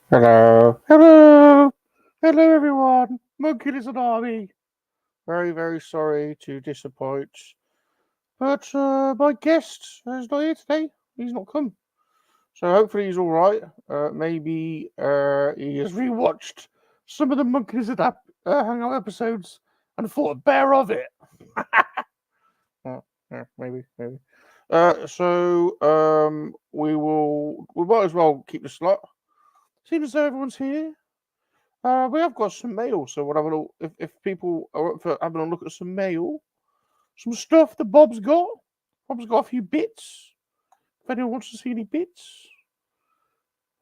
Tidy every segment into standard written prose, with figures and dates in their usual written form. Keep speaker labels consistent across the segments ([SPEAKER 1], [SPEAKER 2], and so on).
[SPEAKER 1] Hello, hello, hello, everyone. MoNKey-LiZaRD. Very, very sorry to disappoint, but my guest is not here today. He's not come, so hopefully he's all right. Maybe he has rewatched some of the MoNKey-LiZaRD Hangout episodes and thought better of it. Yeah, maybe. We might as well keep the slot. Seems as though everyone's here. We have got some mail, so we'll have a look. If people are up for having a look at some mail, some stuff that Bob's got. Bob's got a few bits. If anyone wants to see any bits,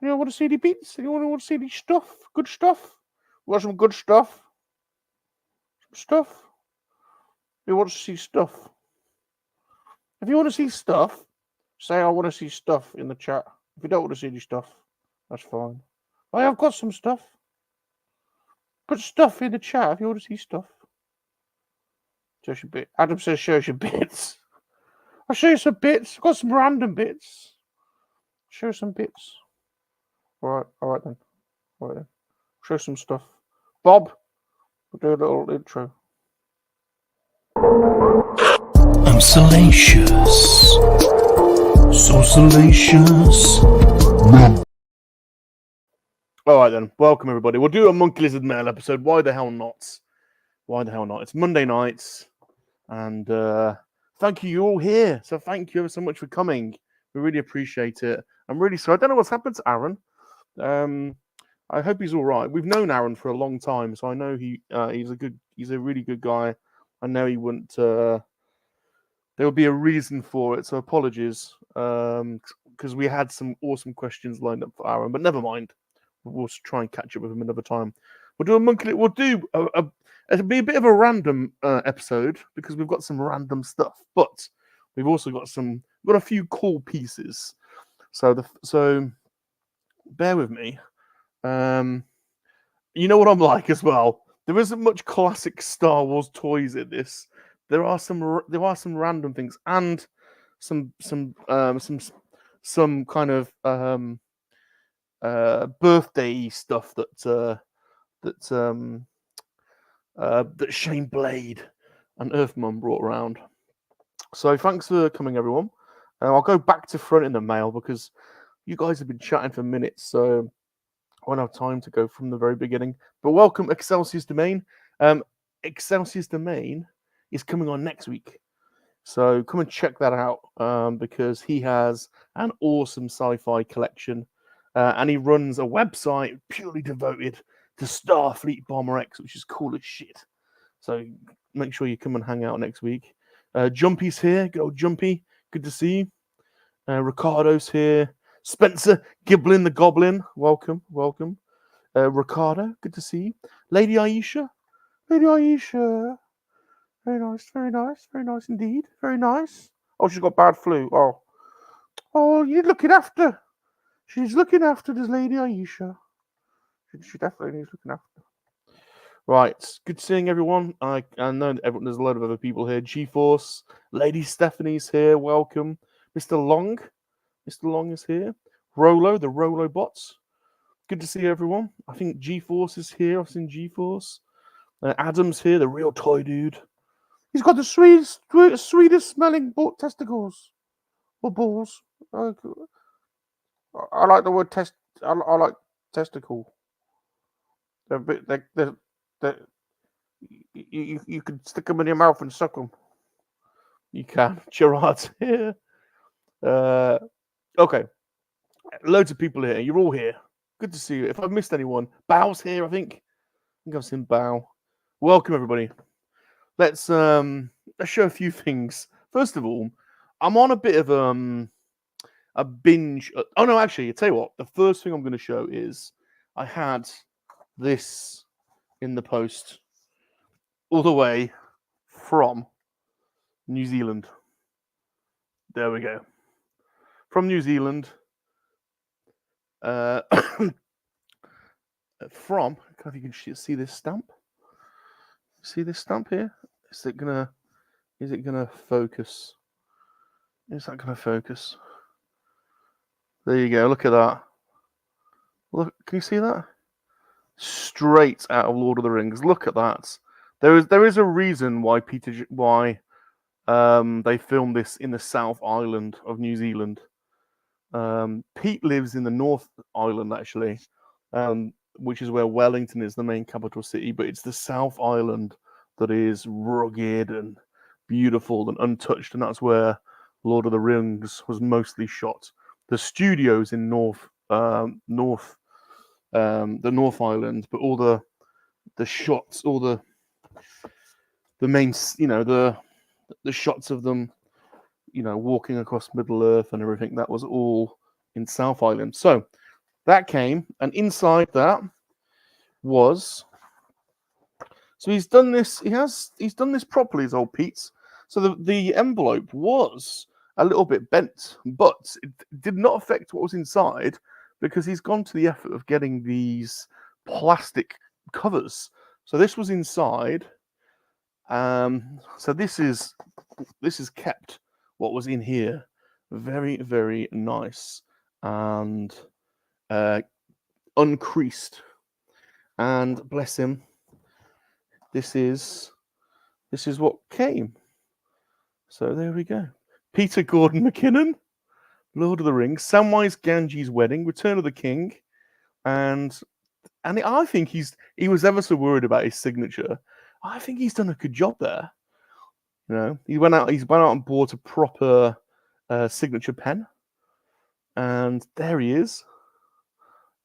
[SPEAKER 1] anyone want to see any bits? Anyone want to see any stuff? Good stuff. We got some good stuff. Some stuff. Who wants to see stuff? If you want to see stuff, say I want to see stuff in the chat. If you don't want to see any stuff, that's fine. I have got some stuff. Put stuff in the chat if you want to see stuff. Show your bit. Adam says show your bits. I'll show you some bits. I've got some random bits. Show some bits. All right then. Show some stuff. Bob, we'll do a little intro.
[SPEAKER 2] I'm salacious. So salacious.
[SPEAKER 1] All right then. Welcome everybody. We'll do a MoNKey-LiZaRD mail episode. Why the hell not? It's Monday nights, and thank you. You're all here, so thank you ever so much for coming. We really appreciate it. I'm really sorry. I don't know what's happened to Aaron. I hope he's all right. We've known Aaron for a long time, so I know he's a really good guy. I know he wouldn't. There would be a reason for it, so apologies. Because we had some awesome questions lined up for Aaron, but never mind. We'll try and catch up with him another time. We'll do a monthly. We'll do it'll be a bit of a random episode because we've got some random stuff, but we've also got a few cool pieces. So bear with me. You know what I'm like as well. There isn't much classic Star Wars toys in this. There are some random things and some kind of birthday stuff that Shane Blade and Earthmum brought around. So thanks for coming, everyone. I'll go back to front in the mail because you guys have been chatting for minutes, so I won't have time to go from the very beginning. But welcome, Excelsius Domain. Excelsius Domain is coming on next week, so come and check that out because he has an awesome sci-fi collection, and he runs a website purely devoted to Starfleet Bomber X, which is cool as shit. So make sure you come and hang out next week. Jumpy's here. Good old Jumpy. Good to see you. Ricardo's here. Spencer Giblin the Goblin. Welcome. Ricardo, good to see you. Lady Aisha. Very nice indeed. Very nice. Oh, she's got bad flu. Oh, you're looking after. She's looking after this Lady Aisha. She definitely needs looking after. Right, good seeing everyone. I know there's a lot of other people here. G-Force, Lady Stephanie's here. Welcome, Mr. Long. Mr. Long is here. Rolo, the Rolo bots. Good to see everyone. I think G-Force is here. I've seen G-Force. Adam's here, the real toy dude. He's got the sweetest smelling testicles or balls. I like the word test. I like testicle. You can stick them in your mouth and suck them. You can. Gerard's here. Okay. Loads of people here. You're all here. Good to see you. If I've missed anyone, Bow's here, I think I've seen Bow. Welcome, everybody. Let's show a few things. First of all, I'm on a bit of a binge. Oh no, actually, I tell you what. The first thing I'm going to show is I had this in the post all the way from New Zealand. There we go. From New Zealand. From, I don't know if you can see this stamp. See this stamp here? Is it gonna focus? Is that gonna focus? There you go. Look at that. Look, can you see that? Straight out of Lord of the Rings. Look at that. There is a reason why they filmed this in the South Island of New Zealand. Pete lives in the North Island actually, which is where Wellington is, the main capital city. But it's the South Island that is rugged and beautiful and untouched, and that's where Lord of the Rings was mostly shot. The studios in the North Island, but all the shots, all the main, the shots of them, walking across Middle Earth and everything, that was all in South Island. So that came, and inside that was. So he's done this. He's done this properly, as old Pete's. So the envelope was a little bit bent, but it did not affect what was inside because he's gone to the effort of getting these plastic covers. So this was inside. So this is kept what was in here, very, very nice and uncreased. And bless him, this is what came. So there we go. Peter Gordon McKinnon, Lord of the Rings, Samwise Gamgee's Wedding, Return of the King, and I think he was ever so worried about his signature. I think he's done a good job there. He went out and bought a proper signature pen, and there he is.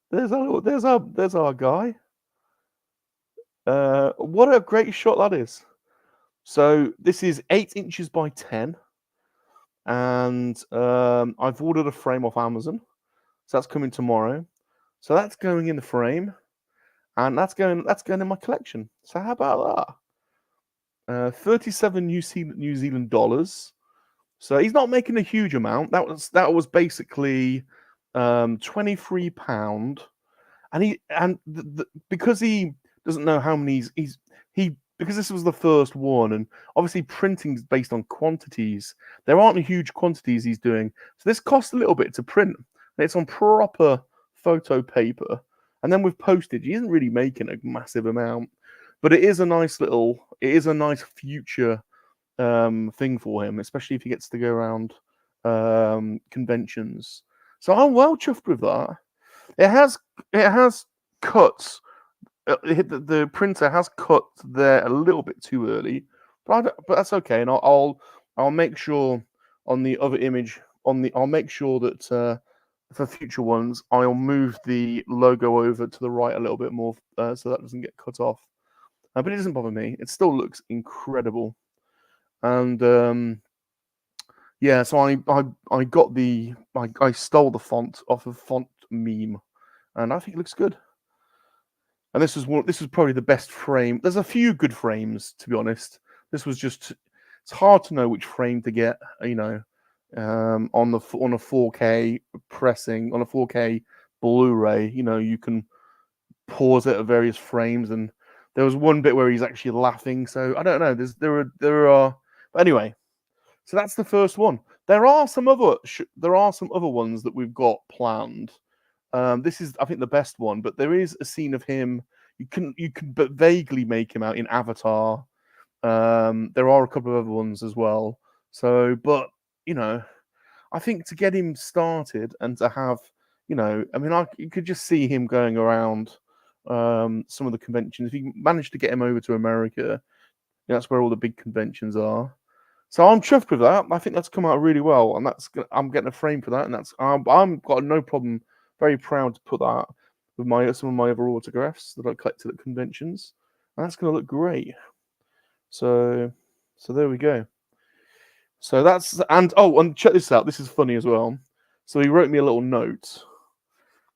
[SPEAKER 1] There's our guy. What a great shot that is. So this is 8 inches by 10, and I've ordered a frame off Amazon, so that's coming tomorrow. So that's going in the frame, and that's going in my collection. So how about that? 37 New Zealand dollars. So he's not making a huge amount. That was basically £23, and because he doesn't know how many because this was the first one, and obviously printing's based on quantities. There aren't huge quantities he's doing, so this costs a little bit to print. And it's on proper photo paper, and then with postage, he isn't really making a massive amount. But it is a nice future thing for him, especially if he gets to go around conventions. So I'm well chuffed with that. It has cuts. The printer has cut there a little bit too early, but that's okay. And I'll make sure on the other image I'll make sure that for future ones I'll move the logo over to the right a little bit more so that doesn't get cut off. But it doesn't bother me. It still looks incredible. And yeah, so I got I stole the font off of Font Meme, and I think it looks good. And this was probably the best frame. There's a few good frames, to be honest. This was just, it's hard to know which frame to get, on a 4K pressing, on a 4K Blu-ray. You can pause it at various frames, and there was one bit where he's actually laughing. So I don't know. There are. But anyway, so that's the first one. There are some other ones that we've got planned. This is, I think, the best one, but there is a scene of him. You can but vaguely make him out in Avatar. There are a couple of other ones as well. So, but I think to get him started and to have, you could just see him going around some of the conventions. If you manage to get him over to America, that's where all the big conventions are. So I'm chuffed with that. I think that's come out really well, and I'm getting a frame for that, and I'm got no problem. Very proud to put that with some of my other autographs that I collected at conventions, and that's going to look great. So there we go. So and check this out. This is funny as well. So he wrote me a little note.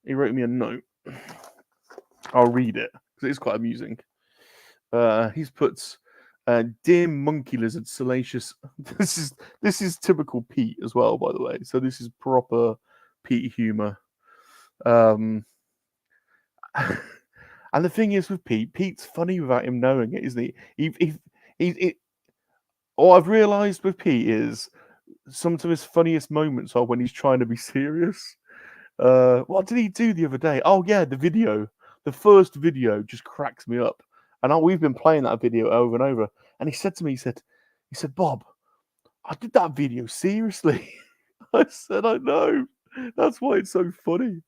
[SPEAKER 1] He wrote me a note. I'll read it because it's quite amusing. He's put, "Dear MoNKey-LiZaRD, Salacious." This is typical Pete as well, by the way. So this is proper Pete humor. And the thing is with Pete's funny without him knowing it, isn't he? All I've realised with Pete is some of his funniest moments are when he's trying to be serious. What did he do the other day? Oh yeah, the video. The first video just cracks me up. And we've been playing that video over and over. And he said to me, he said, Bob, I did that video seriously. I said, I know. That's why it's so funny.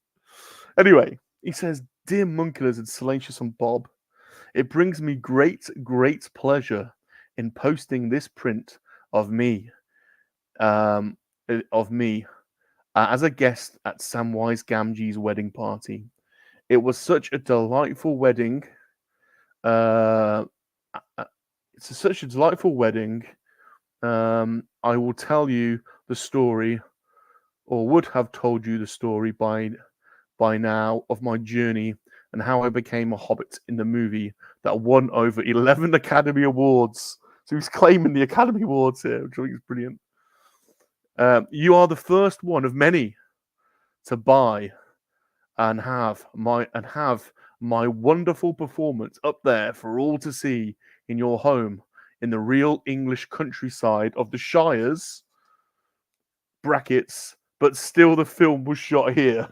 [SPEAKER 1] Anyway, he says, Dear MoNKey-LiZaRD, Salacious and Bob, it brings me great pleasure in posting this print of me, as a guest at Samwise Gamgee's wedding party. It was such a delightful wedding. It's such a delightful wedding. I will tell you the story, or would have told you the story by now, of my journey and how I became a hobbit in the movie that won over 11 Academy Awards. So he's claiming the Academy Awards here, which I think is brilliant. You are the first one of many to buy and have my wonderful performance up there for all to see in your home in the real English countryside of the Shires, brackets, but still the film was shot here.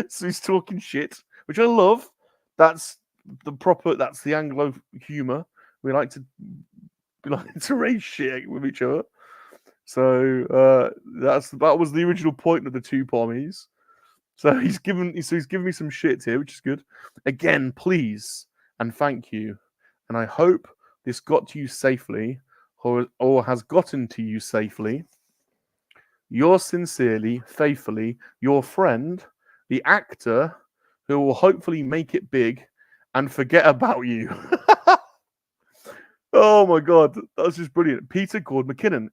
[SPEAKER 1] So he's talking shit, which I love. That's the Anglo humor. We like to raise shit with each other. So that was the original point of the two pommies. So he's given me some shit here, which is good. Again, please and thank you. And I hope this got to you safely, or has gotten to you safely. Yours sincerely, faithfully, your friend, the actor who will hopefully make it big and forget about you. Oh my God, that's just brilliant. Peter Gordon McKinnon.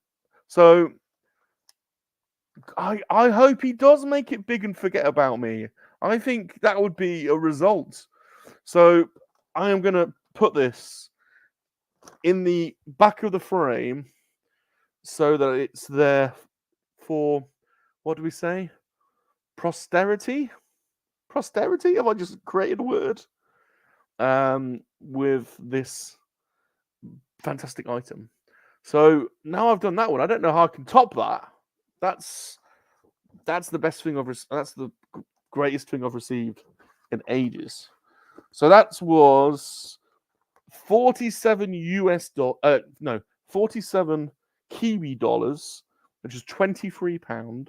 [SPEAKER 1] So I hope he does make it big and forget about me. I think that would be a result. So I am going to put this in the back of the frame so that it's there for, what do we say? Posterity? Posterity? Have I just created a word? With this fantastic item. So now I've done that one. I don't know how I can top that. That's the best thing that's the greatest thing I've received in ages. So that was 47 47 Kiwi dollars, which is £23.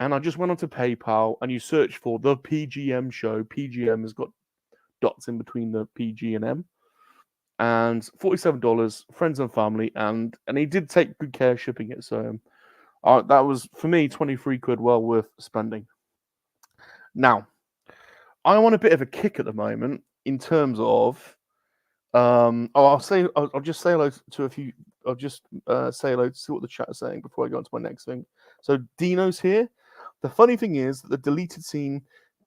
[SPEAKER 1] And I just went onto PayPal and you search for the PGM show. PGM has got dots in between the PG and M. And $47, friends and family, and he did take good care of shipping it. So that was, for me, 23 quid well worth spending. Now, I want a bit of a kick at the moment in terms of I'll just say hello to a few. I'll just say hello to see what the chat is saying before I go on to my next thing. So Dino's here. The funny thing is that the deleted scene,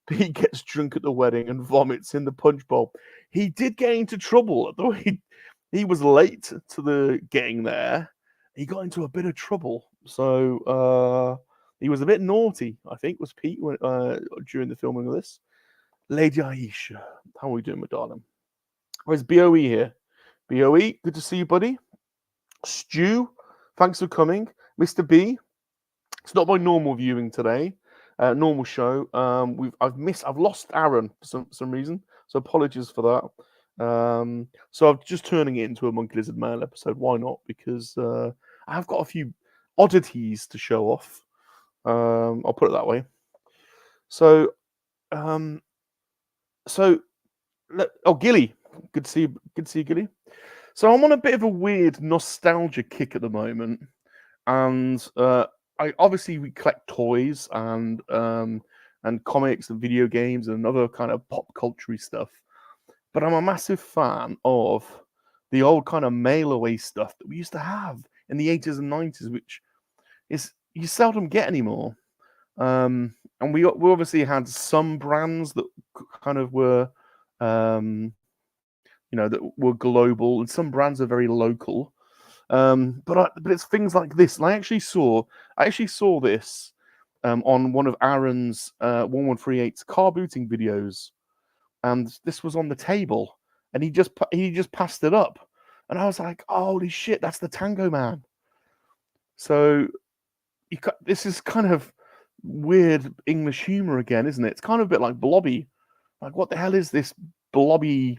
[SPEAKER 1] Pete gets drunk at the wedding and vomits in the punch bowl. He did get into trouble. He was late to the getting there. He got into a bit of trouble. So he was a bit naughty, I think, was Pete during the filming of this. Lady Aisha, how are we doing, my darling? Where's BOE here? BOE, good to see you, buddy. Stu, thanks for coming. Mr. B, it's not my normal viewing today, normal show. I've lost Aaron for some reason, so apologies for that. So I'm just turning it into a MoNKey-LiZaRD mail episode. Why not? Because I've got a few oddities to show off. I'll put it that way. So, Gilly, good to see you, Gilly. So I'm on a bit of a weird nostalgia kick at the moment, and we collect toys and comics and video games and other kind of pop culture stuff. But I'm a massive fan of the old kind of mail away stuff that we used to have in the 80s and 90s, which is you seldom get anymore. And we obviously had some brands that kind of were that were global, and some brands are very local. But it's things like this. And I actually saw this on one of Aaron's 1138's car booting videos, and this was on the table, and he just passed it up, and I was like, holy shit, that's the Tango Man. So this is kind of weird English humor again, isn't it? It's kind of a bit like blobby. Like, what the hell is this blobby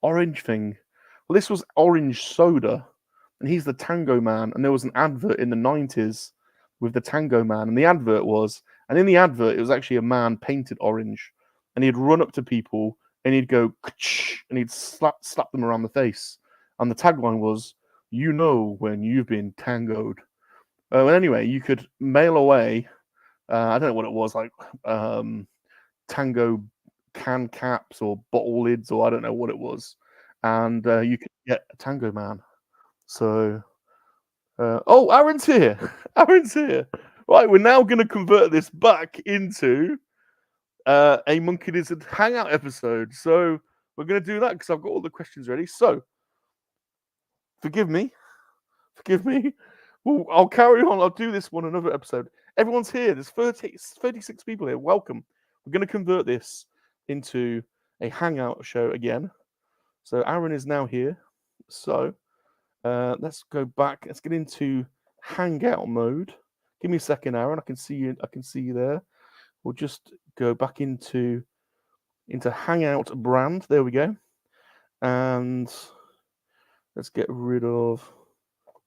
[SPEAKER 1] orange thing? Well, this was orange soda, and he's the Tango Man. And there was an advert in the 90s with the Tango Man, and the advert was, and in the advert, it was actually a man painted orange, and he'd run up to people and he'd go, and he'd slap them around the face. And the tagline was, "You know when you've been tangoed." Well, anyway, you could mail away. I don't know what it was, like Tango can caps or bottle lids, or I don't know what it was, and you could get a Tango Man. So, oh, Aaron's here. Aaron's here. Right, we're now going to convert this back into a MoNKey-LiZaRD hangout episode. So we're going to do that because I've got all the questions ready. So, forgive me. Well, I'll carry on. I'll do this one another episode. Everyone's here. There's 36 people here. Welcome. We're going to convert this into a hangout show again. So Aaron is now here. So let's go back. Let's get into hangout mode. Give me a second, Aaron. I can see you. I can see you there. We'll just go back into hangout brand. There we go. And let's get rid of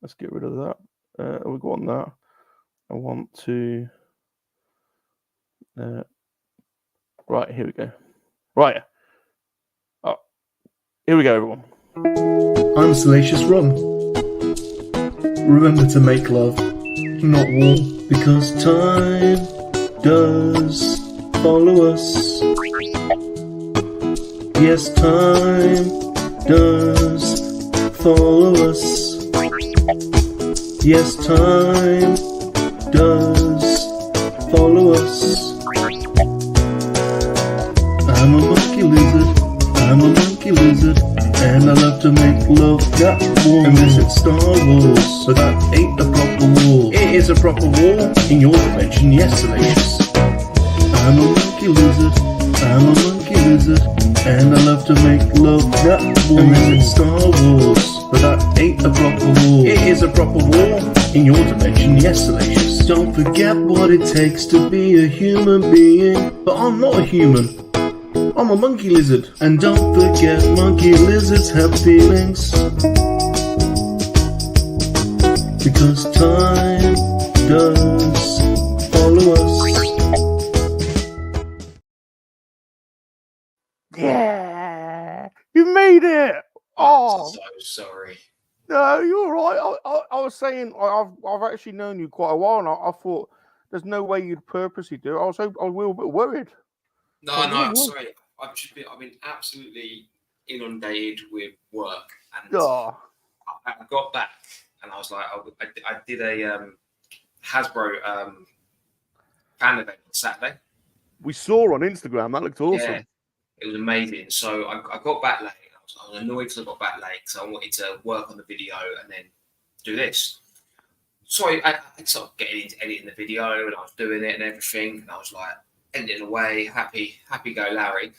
[SPEAKER 1] that. We want that. I want to. Right, here we go. Right. Oh, here we go, everyone.
[SPEAKER 2] I'm Salacious Rum. Remember to make love, not war, because time does follow us. Yes, time does follow us. Yes, time does follow us. I'm a monkey-lizard, I'm a monkey-lizard, and I love to make love that warm. Unless it's Star Wars, but that ain't a proper war. It is a proper war in your dimension, yes, Salacious. I'm a monkey-lizard, I'm a monkey-lizard, and I love to make love that warm. Unless it's Star Wars, but that ain't a proper war. It is a proper war in your dimension, yes, Salacious. Don't forget what it takes to be a human being, but I'm not a human. I'm a monkey-lizard. And don't forget, monkey-lizards have feelings, because time does follow us.
[SPEAKER 1] Yeah, you made it. Oh,
[SPEAKER 3] I'm so sorry.
[SPEAKER 1] no, you're all right. I was saying I've actually known you quite a while, and I thought there's no way you'd purposely do it. I was a little bit worried.
[SPEAKER 3] No, I'm sorry. I've been absolutely inundated with work, and
[SPEAKER 1] Oh,
[SPEAKER 3] I got back, and I was like, I did a Hasbro fan event on Saturday.
[SPEAKER 1] we saw on Instagram. That looked awesome.
[SPEAKER 3] Yeah, it was amazing. So I got back late. I was annoyed because I got back late, so I wanted to work on the video and then do this. So I started getting into editing the video, and I was doing it and everything, and I was like, ending away, happy go Larry.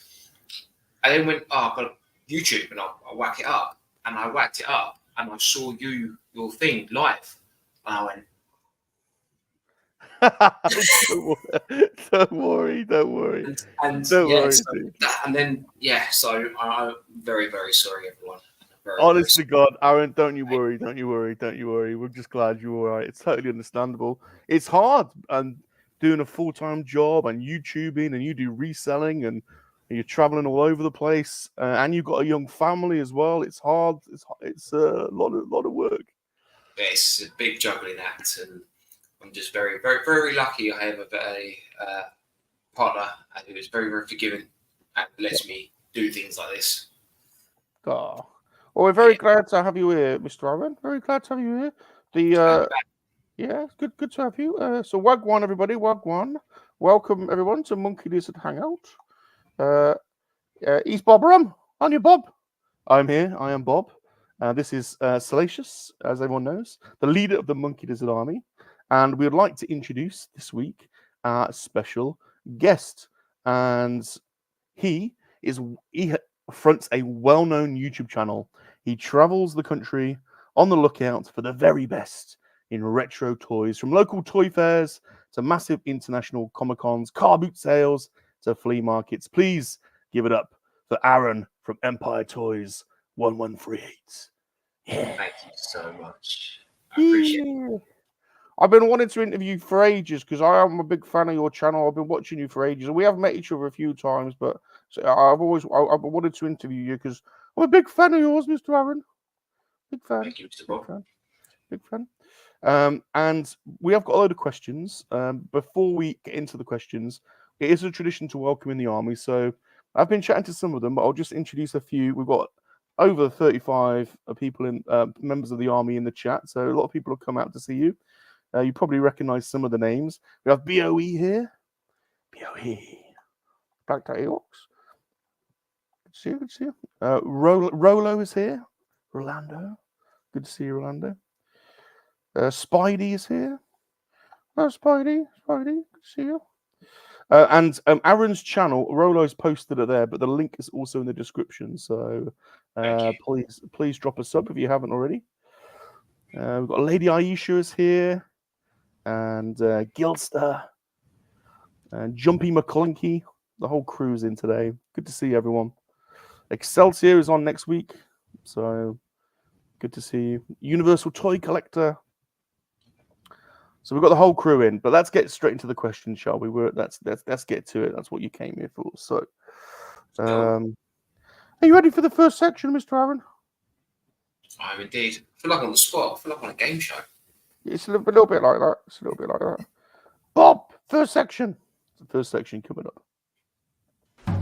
[SPEAKER 3] I then went, I've got YouTube, and I'll whack it up. And I whacked it up, and I saw your thing live. And I went,
[SPEAKER 1] Don't worry.
[SPEAKER 3] and
[SPEAKER 1] Don't
[SPEAKER 3] yeah,
[SPEAKER 1] worry,
[SPEAKER 3] so
[SPEAKER 1] dude.
[SPEAKER 3] and then so I'm very, very sorry, everyone.
[SPEAKER 1] Honest to God, Aaron, don't you worry. We're just glad you're all right. It's totally understandable. It's hard and doing a full-time job and YouTubing, and you do reselling, and you're traveling all over the place, and you've got a young family as well. It's hard. It's a lot of work.
[SPEAKER 3] Yeah, it's a big juggling act, and I'm just very, very, very lucky. I have a partner who is very, very forgiving and lets me do things like this.
[SPEAKER 1] Oh. Well, we're very glad to have you here, Mr. Aaron. Very glad to have you here. Yeah, good to have you. So Wagwan, everybody, Wagwan. Welcome everyone to MoNKey-LiZaRD Hangout. He's Bob Rum. Aren't you, Bob? I'm here. I am Bob. This is Salacious, as everyone knows, the leader of the MoNKey-LiZaRD army, and we'd like to introduce this week our special guest. And he fronts a well-known YouTube channel. He travels the country on the lookout for the very best in retro toys, from local toy fairs to massive international Comic-Cons, car boot sales, to flea markets. Please give it up for Aaron from Empire Toys 1138. Yeah.
[SPEAKER 3] Thank you so much. I appreciate it.
[SPEAKER 1] I've been wanting to interview you for ages because I am a big fan of your channel. I've been watching you for ages, and we have met each other a few times. But I've wanted to interview you because I'm a big fan of yours, Mr. Aaron. Big fan.
[SPEAKER 3] Thank you, Mr. Bob.
[SPEAKER 1] Big fan. And we have got a load of questions. Before we get into the questions, it is a tradition to welcome in the army. So I've been chatting to some of them, but I'll just introduce a few. We've got over 35 people in members of the army in the chat. So a lot of people have come out to see you. You probably recognize some of the names. We have BOE here. BOE. Black Daddy Orcs. Good to see you. Good to see you. Rolo is here. Rolando. Good to see you, Rolando. Spidey is here. Oh, Spidey. Good to see you. And Aaron's channel, Rolo's posted it there, but the link is also in the description. So please drop a sub if you haven't already. We've got Lady Aisha is here. And Gilster. And Jumpy McClunky. The whole crew's in today. Good to see everyone. Excelsior is on next week. So good to see you. Universal Toy Collector. So we've got the whole crew in, but let's get straight into the questions, shall we? Let's get to it. That's what you came here for. So, are you ready for the first section, Mr. Aaron?
[SPEAKER 3] I am indeed. I feel like I'm on the spot. I feel like I'm on a game show.
[SPEAKER 1] It's a little bit like that. It's a little bit like that. Bob, first section. The first section coming up.
[SPEAKER 2] We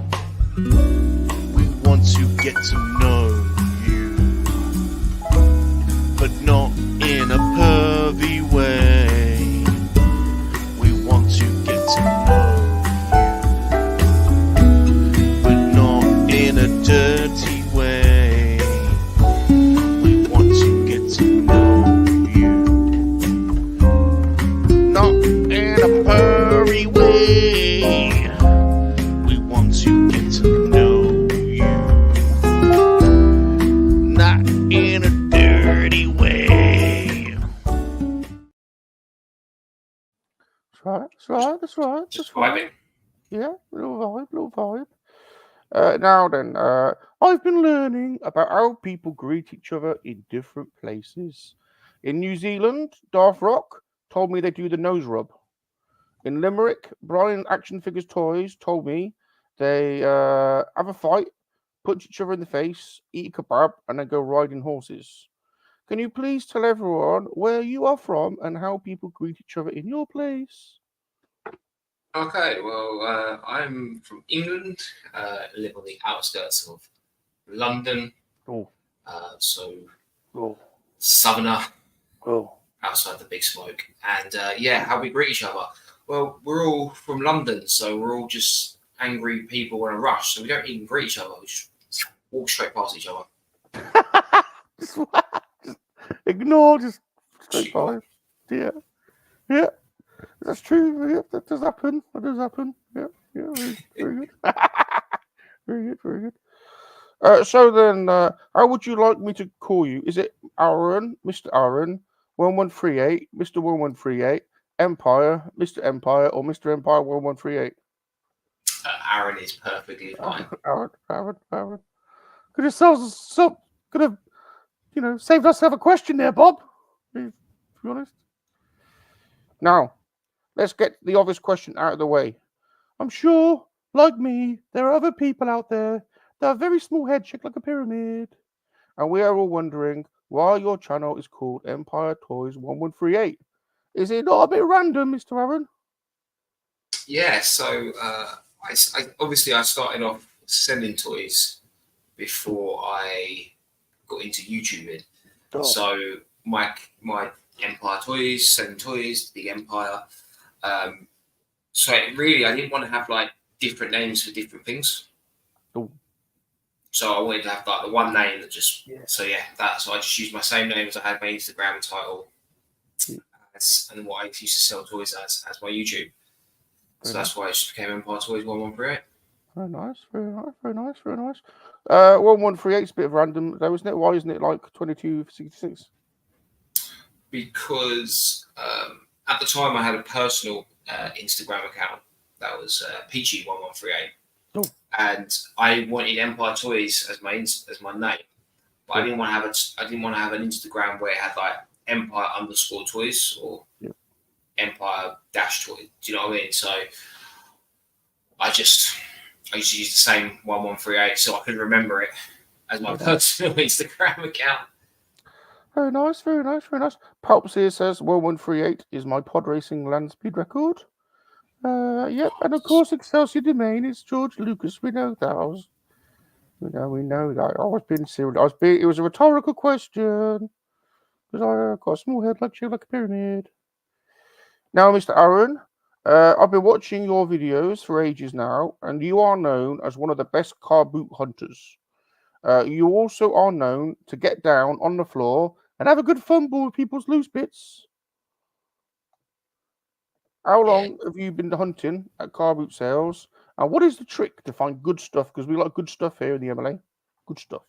[SPEAKER 2] want to get to know you, but not in a pervy way. We want to get to know you, but not in a dirty way. We want to get to know you, not in a pervy way. We want to get to know you, not in a dirty way.
[SPEAKER 1] That's right.
[SPEAKER 3] Just vibing.
[SPEAKER 1] Yeah, little vibe. Now then, I've been learning about how people greet each other in different places. In New Zealand, Darth Rock told me they do the nose rub. In Limerick, Brian Action Figures Toys told me they have a fight, punch each other in the face, eat a kebab, and then go riding horses. Can you please tell everyone where you are from and how people greet each other in your place?
[SPEAKER 3] Okay, well, I'm from England. Live on the outskirts of London.
[SPEAKER 1] Oh.
[SPEAKER 3] Southerner.
[SPEAKER 1] Oh.
[SPEAKER 3] Outside the big smoke. And how we greet each other. Well, we're all from London, so we're all just angry people in a rush. So we don't even greet each other. We just walk straight past each other.
[SPEAKER 1] just ignore, just straight by. Yeah. That's true. Yeah, that does happen. Yeah. Very good. Very good. So then, how would you like me to call you? Is it Aaron, Mr. Aaron, 1138, Mr. 1138, Empire, Mr. Empire, or Mr. Empire 1138?
[SPEAKER 3] Aaron is perfectly fine.
[SPEAKER 1] Aaron. Could have saved us have a question there, Bob. To be honest. Now, let's get the obvious question out of the way. I'm sure, like me, there are other people out there that have very small heads shaped like a pyramid. And we are all wondering why your channel is called Empire Toys 1138. Is it not a bit random, Mr. Aaron?
[SPEAKER 3] Yeah, so I started off selling toys before I got into YouTubing. Oh. So my Empire Toys, selling toys, Big Empire. So I didn't want to have like different names for different things.
[SPEAKER 1] Oh.
[SPEAKER 3] So I wanted to have like the one name that just. Yeah. So I just used my same name as I had my Instagram title, and what I used to sell toys as my YouTube. So that's why it just became Empire Toys 1138.
[SPEAKER 1] Very nice. 1138 is a bit of random, though, isn't it? Why isn't it like 2266?
[SPEAKER 3] Because at the time I had a personal Instagram account that was Peachy1138,
[SPEAKER 1] Oh.
[SPEAKER 3] and I wanted Empire Toys as my name, but I didn't want to have an Instagram where it had like Empire_Toys or Empire-Toys. Do you know what I mean? So I used to use the same 1138 so I could remember it as my personal Instagram account.
[SPEAKER 1] Very nice, very nice, very nice. Pulps here says 1138 is my pod racing land speed record. Yep, and of course Excelsior Domain is George Lucas. We know that. We know that. I was being serious. It was a rhetorical question because I got a small head like a pyramid. Now, Mr. Aaron, I've been watching your videos for ages now, and you are known as one of the best car boot hunters. You also are known to get down on the floor and have a good fumble with people's loose bits. How long have you been hunting at car boot sales? And what is the trick to find good stuff? Because we like good stuff here in the MLA. Good stuff.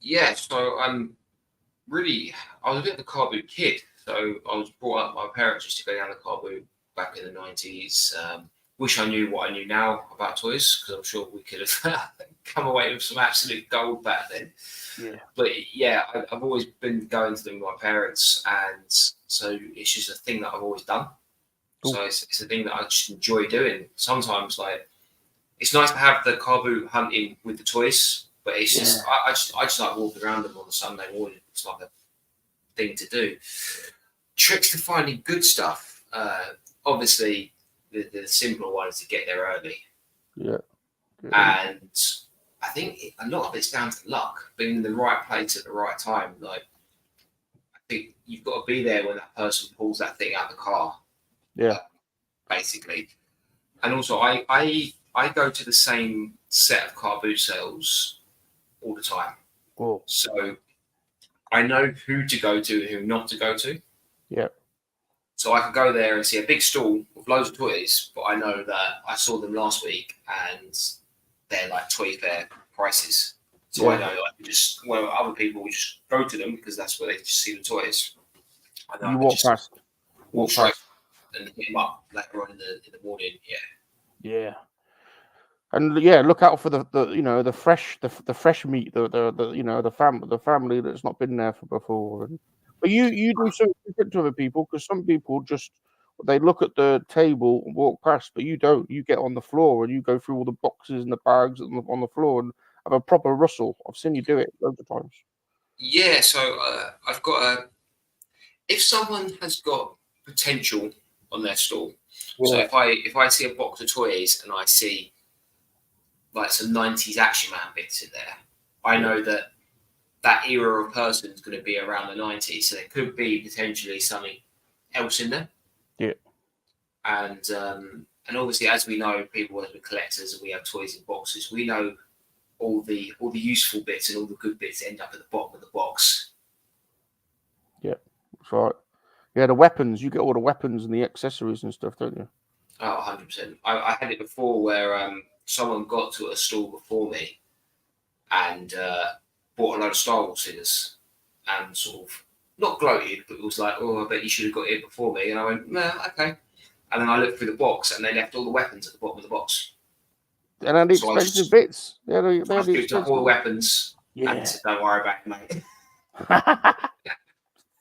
[SPEAKER 3] Yeah, so I was a bit of a car boot kid. So I was brought up by my parents used to go down the car boot back in the 90s. Wish I knew what I knew now about toys, because I'm sure we could have come away with some absolute gold back then.
[SPEAKER 1] Yeah.
[SPEAKER 3] But yeah, I've always been going to them with my parents, and so it's just a thing that I've always done.
[SPEAKER 1] Ooh.
[SPEAKER 3] So it's a thing that I just enjoy doing. Sometimes, like, it's nice to have the car boot hunting with the toys, but it's just I just like walking around them on a Sunday morning. It's like a thing to do. Tricks to finding good stuff. Obviously, the simpler one is to get there early.
[SPEAKER 1] Yeah.
[SPEAKER 3] And I think a lot of it's down to luck, being in the right place at the right time. Like, I think you've got to be there when that person pulls that thing out of the car.
[SPEAKER 1] Yeah.
[SPEAKER 3] Basically. And also, I go to the same set of car boot sales all the time.
[SPEAKER 1] Cool.
[SPEAKER 3] So I know who to go to and who not to go to.
[SPEAKER 1] Yeah.
[SPEAKER 3] So I could go there and see a big stall with loads of toys, but I know that I saw them last week and they're like toy fair prices. So I know other people will just go to them because that's where they just see the toys. I know
[SPEAKER 1] You walk past.
[SPEAKER 3] Walk straight and hit them up later on in the morning. Yeah.
[SPEAKER 1] Yeah. And yeah, look out for the fresh meat, the family that's not been there for before. But you do something different to other people, because some people they look at the table and walk past, but you don't. You get on the floor and you go through all the boxes and the bags on the floor and have a proper rustle. I've seen you do it loads of times.
[SPEAKER 3] Yeah, so I've got if someone has got potential on their stall, so if I see a box of toys and I see like some 90s Action Man bits in there, I know that era of person is going to be around the 90s, so there could be potentially something else in there.
[SPEAKER 1] Yeah.
[SPEAKER 3] And obviously, as we know, people as we're collectors and we have toys in boxes, we know all the useful bits and all the good bits end up at the bottom of the box.
[SPEAKER 1] Yeah, that's right. Yeah, the weapons, you get all the weapons and the accessories and stuff, don't you?
[SPEAKER 3] Oh, 100%. I had it before where someone got to a stall before me and bought a load of Star Wars figures and sort of not gloated, but it was like, oh, I bet you should have got it before me. And I went, no, okay. And then I looked through the box and they left all the weapons at the bottom of the box.
[SPEAKER 1] And then the expensive bits.
[SPEAKER 3] I picked up all the weapons and said, don't worry about it, mate.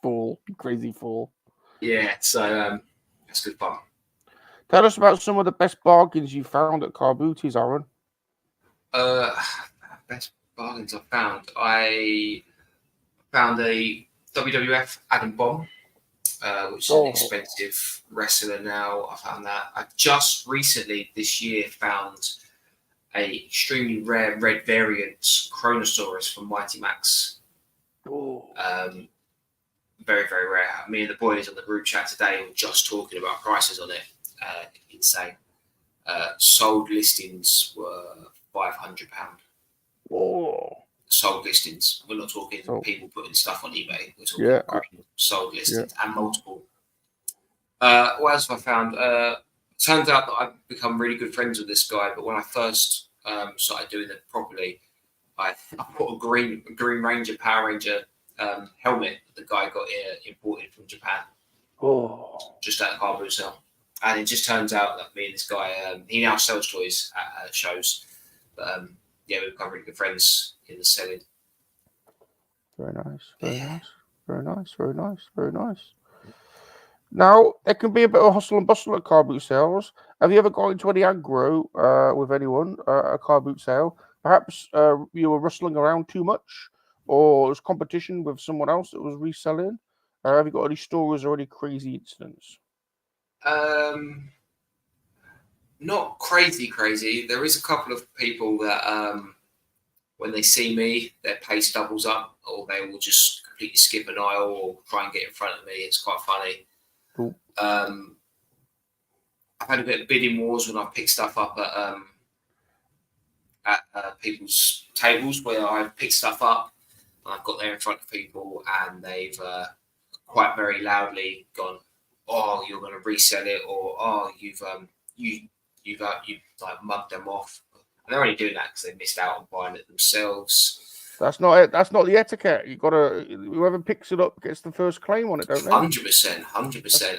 [SPEAKER 1] Fool. Crazy fool.
[SPEAKER 3] Yeah, so that's good fun.
[SPEAKER 1] Tell us about some of the best bargains you found at car booties, Aaron.
[SPEAKER 3] Best bargains I found. I found a WWF Adam Bomb, which is an expensive wrestler now. I found that. I just recently this year found a extremely rare red variant Chronosaurus from Mighty Max. Very, very rare. Me and the boys on the group chat today were just talking about prices on it. Insane. Sold listings were £500.
[SPEAKER 1] Oh.
[SPEAKER 3] Sold listings. We're not talking people putting stuff on eBay. We're talking sold listings and multiple. What else have I found? Turns out that I've become really good friends with this guy, but when I first started doing it properly, I bought a Green Ranger, Power Ranger helmet that the guy got imported from Japan.
[SPEAKER 1] Oh.
[SPEAKER 3] Just at a car boot sale. And it just turns out that me and this guy, he now sells toys at shows. But yeah, we've become really good friends in the selling.
[SPEAKER 1] Very nice, very nice, very nice, very nice, very nice. Now, there can be a bit of hustle and bustle at car boot sales. Have you ever got into any aggro with anyone at a car boot sale? Perhaps you were rustling around too much, or it was competition with someone else that was reselling? Have you got any stories or any crazy incidents?
[SPEAKER 3] Not crazy. There is a couple of people that when they see me, their pace doubles up, or they will just completely skip an aisle or try and get in front of me. It's quite funny.
[SPEAKER 1] Cool.
[SPEAKER 3] I've had a bit of bidding wars when I pick stuff up at people's tables where I've picked stuff up and I've got there in front of people and they've quite very loudly gone, "Oh, you're going to resell it," or "Oh, you've like mugged them off." And they're only doing that because they missed out on buying it themselves.
[SPEAKER 1] That's not it. That's not the etiquette. You gotta, whoever picks it up gets the first claim on it, don't they?
[SPEAKER 3] 100%.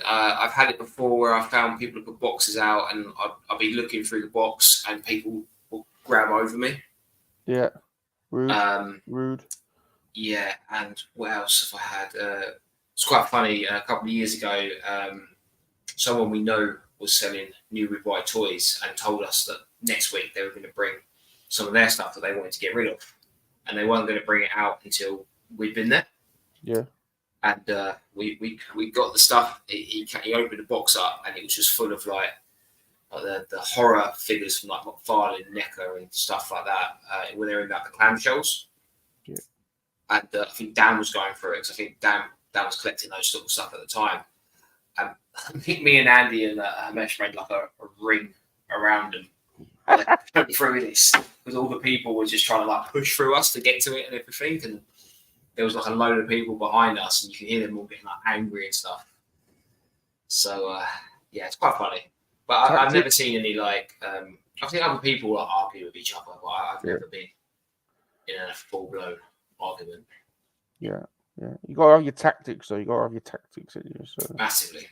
[SPEAKER 3] I've had it before where I found people put boxes out and I'll be looking through the box and people will grab over me.
[SPEAKER 1] Yeah. Rude.
[SPEAKER 3] Rude. Yeah, and what else have I had? It's quite funny. A couple of years ago, someone we know was selling new with white toys and told us that next week they were going to bring some of their stuff that they wanted to get rid of. And they weren't going to bring it out until we'd been there.
[SPEAKER 1] Yeah.
[SPEAKER 3] And we got the stuff. He opened the box up, and it was just full of like the horror figures from like McFarlane, NECA, and stuff like that. When they're in like the clamshells.
[SPEAKER 1] Yeah.
[SPEAKER 3] And I think Dan was going through it because I think Dan was collecting those sort of stuff at the time. And I think me and Andy and Mesh made like a ring around him. Like, through this because all the people were just trying to like push through us to get to it and everything, and there was like a load of people behind us, and you can hear them all getting like angry and stuff. So yeah, it's quite funny. But I've never seen any like I've seen other people like argue with each other, but I've never been in a full blown argument.
[SPEAKER 1] Yeah. You gotta have your tactics, though. You gotta have your tactics in you. So
[SPEAKER 3] Massively.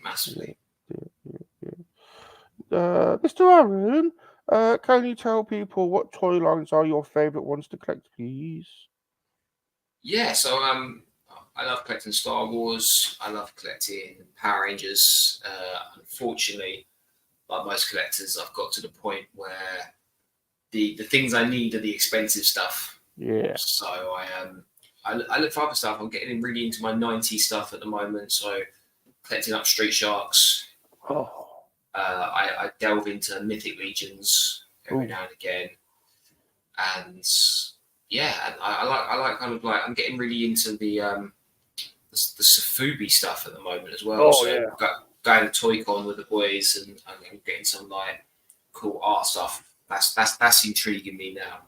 [SPEAKER 1] Yeah. Mr. Aaron. Can you tell people what toy lines are your favourite ones to collect, please?
[SPEAKER 3] Yeah, so I love collecting Star Wars. I love collecting Power Rangers. Unfortunately, like most collectors, I've got to the point where the things I need are the expensive stuff.
[SPEAKER 1] Yeah.
[SPEAKER 3] So I look for other stuff. I'm getting really into my 90s stuff at the moment. So collecting up Street Sharks.
[SPEAKER 1] Oh.
[SPEAKER 3] I delve into Mythic Legions every now and again, and yeah, and I like kind of like I'm getting really into the Safubi stuff at the moment as well.
[SPEAKER 1] Oh, yeah.
[SPEAKER 3] Going to ToyCon with the boys and getting some like cool art stuff. That's intriguing me now.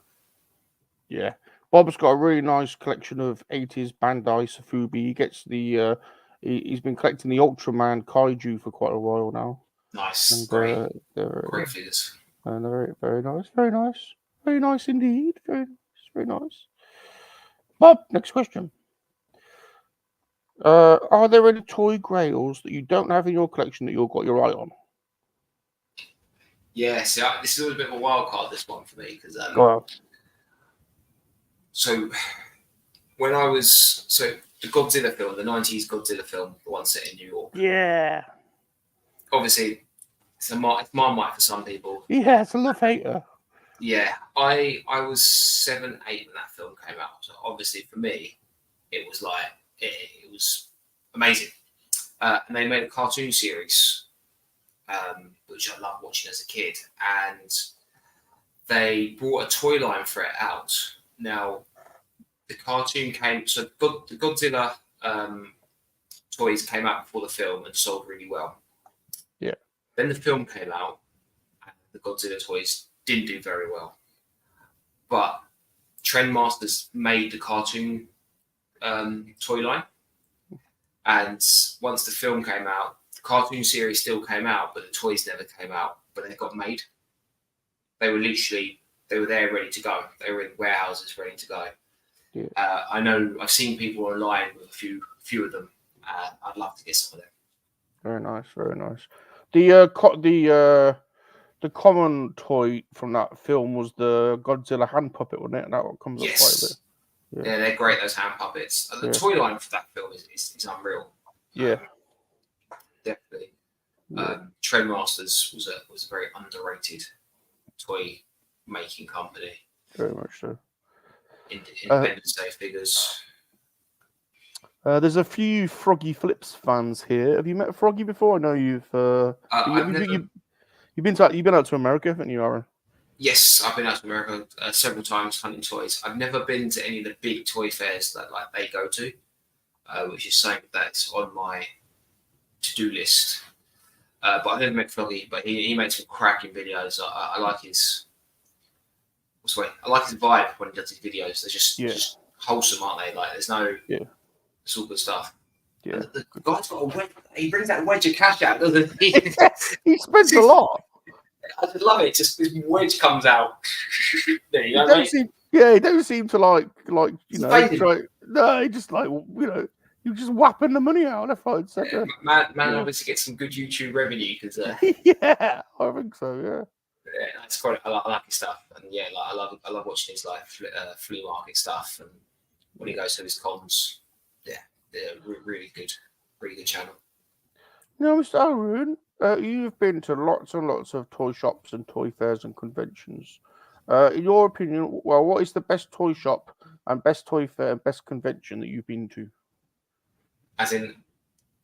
[SPEAKER 1] Yeah, Bob's got a really nice collection of 80s Bandai Safubi. He gets the he's been collecting the Ultraman Kaiju for quite a while now.
[SPEAKER 3] Nice,
[SPEAKER 1] and,
[SPEAKER 3] great figures.
[SPEAKER 1] And they're very nice indeed. Very nice. Bob, next question. Are there any toy grails that you don't have in your collection that you've got your eye on?
[SPEAKER 3] Yeah, see, this is always a bit of a wild card, this one for me, because so when I was the Godzilla film, the 90s Godzilla film, the one set in New York.
[SPEAKER 1] Yeah.
[SPEAKER 3] Obviously, it's Marmite for some people.
[SPEAKER 1] Yeah, it's a love-hater.
[SPEAKER 3] Yeah, I was 7, 8 when that film came out. So obviously, for me, it was like it was amazing. And they made a cartoon series, which I loved watching as a kid. And they brought a toy line for it out. Now, the cartoon came, so the Godzilla toys came out before the film and sold really well.
[SPEAKER 1] Yeah.
[SPEAKER 3] Then the film came out, and the Godzilla toys didn't do very well. But Trendmasters made the cartoon toy line, and once the film came out, the cartoon series still came out, but the toys never came out. But they got made. They were there ready to go. They were in warehouses ready to go. Yeah. I know I've seen people online with a few of them. I'd love to get some of them.
[SPEAKER 1] Very nice, very nice. The common toy from that film was the Godzilla hand puppet, wasn't it? And that one comes up quite a bit.
[SPEAKER 3] Yeah, they're great. Those hand puppets. The toy line for that film is unreal.
[SPEAKER 1] Yeah,
[SPEAKER 3] definitely.
[SPEAKER 1] yeah.
[SPEAKER 3] Trendmasters was a very underrated toy making company.
[SPEAKER 1] Very much so.
[SPEAKER 3] Independence Day figures.
[SPEAKER 1] There's a few Froggy Flips fans here. Have you met Froggy before? I know you've. You've been out to America, haven't you, Aaron?
[SPEAKER 3] Yes, I've been out to America several times hunting toys. I've never been to any of the big toy fairs that they go to, which is something that's on my to-do list. But I've never met Froggy. But he makes some cracking videos. I like his. I like his vibe when he does his videos. They're just wholesome, aren't they? Like there's no.
[SPEAKER 1] Yeah.
[SPEAKER 3] It's all good stuff.
[SPEAKER 1] Yeah.
[SPEAKER 3] The guy's got a wedge. He brings that wedge of cash out, doesn't he?
[SPEAKER 1] He spends a lot.
[SPEAKER 3] I just love it. Just this wedge comes out.
[SPEAKER 1] He don't seem to like you know. No, he just you're just whapping the money out left, right, center.
[SPEAKER 3] Man obviously gets some good YouTube revenue because.
[SPEAKER 1] Yeah, I think so. Yeah.
[SPEAKER 3] Yeah, that's quite. I like his stuff, and I love watching his flea market stuff, and when he goes to his cons. They're really good channel.
[SPEAKER 1] Now, Mr. Aaron, you've been to lots and lots of toy shops and toy fairs and conventions. In your opinion, what is the best toy shop and best toy fair and best convention that you've been to?
[SPEAKER 3] As in,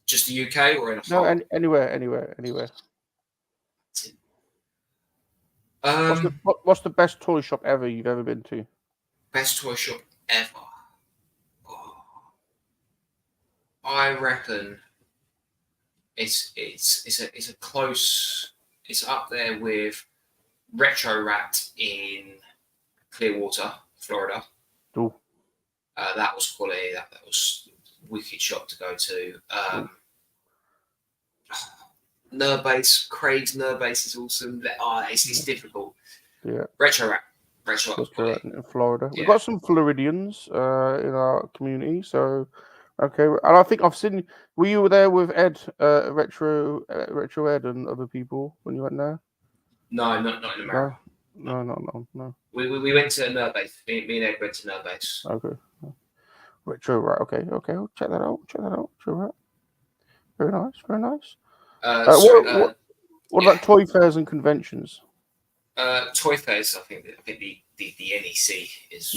[SPEAKER 3] just the UK or in a
[SPEAKER 1] no, anywhere. What's the best toy shop ever you've ever been to?
[SPEAKER 3] Best toy shop ever. I reckon it's a close. It's up there with Retro Rat in Clearwater, Florida.
[SPEAKER 1] Cool.
[SPEAKER 3] That was quality. That was wicked shop to go to. Nerbbase, Craig's Nerbbase is awesome. It's difficult.
[SPEAKER 1] Yeah.
[SPEAKER 3] Retro Rat
[SPEAKER 1] in Florida. Yeah. We've got some Floridians in our community, so. Okay, and I think I've seen. Were you there with Ed, Retro Ed, and other people when you went there?
[SPEAKER 3] No, not in America.
[SPEAKER 1] No.
[SPEAKER 3] We went to Nerbbase. Me and Ed went to Nerbbase.
[SPEAKER 1] Okay. Retro Rat. Okay. I'll check that out. Retro Rat. Very nice. What about toy fairs and conventions?
[SPEAKER 3] Toy fairs. I think the NEC is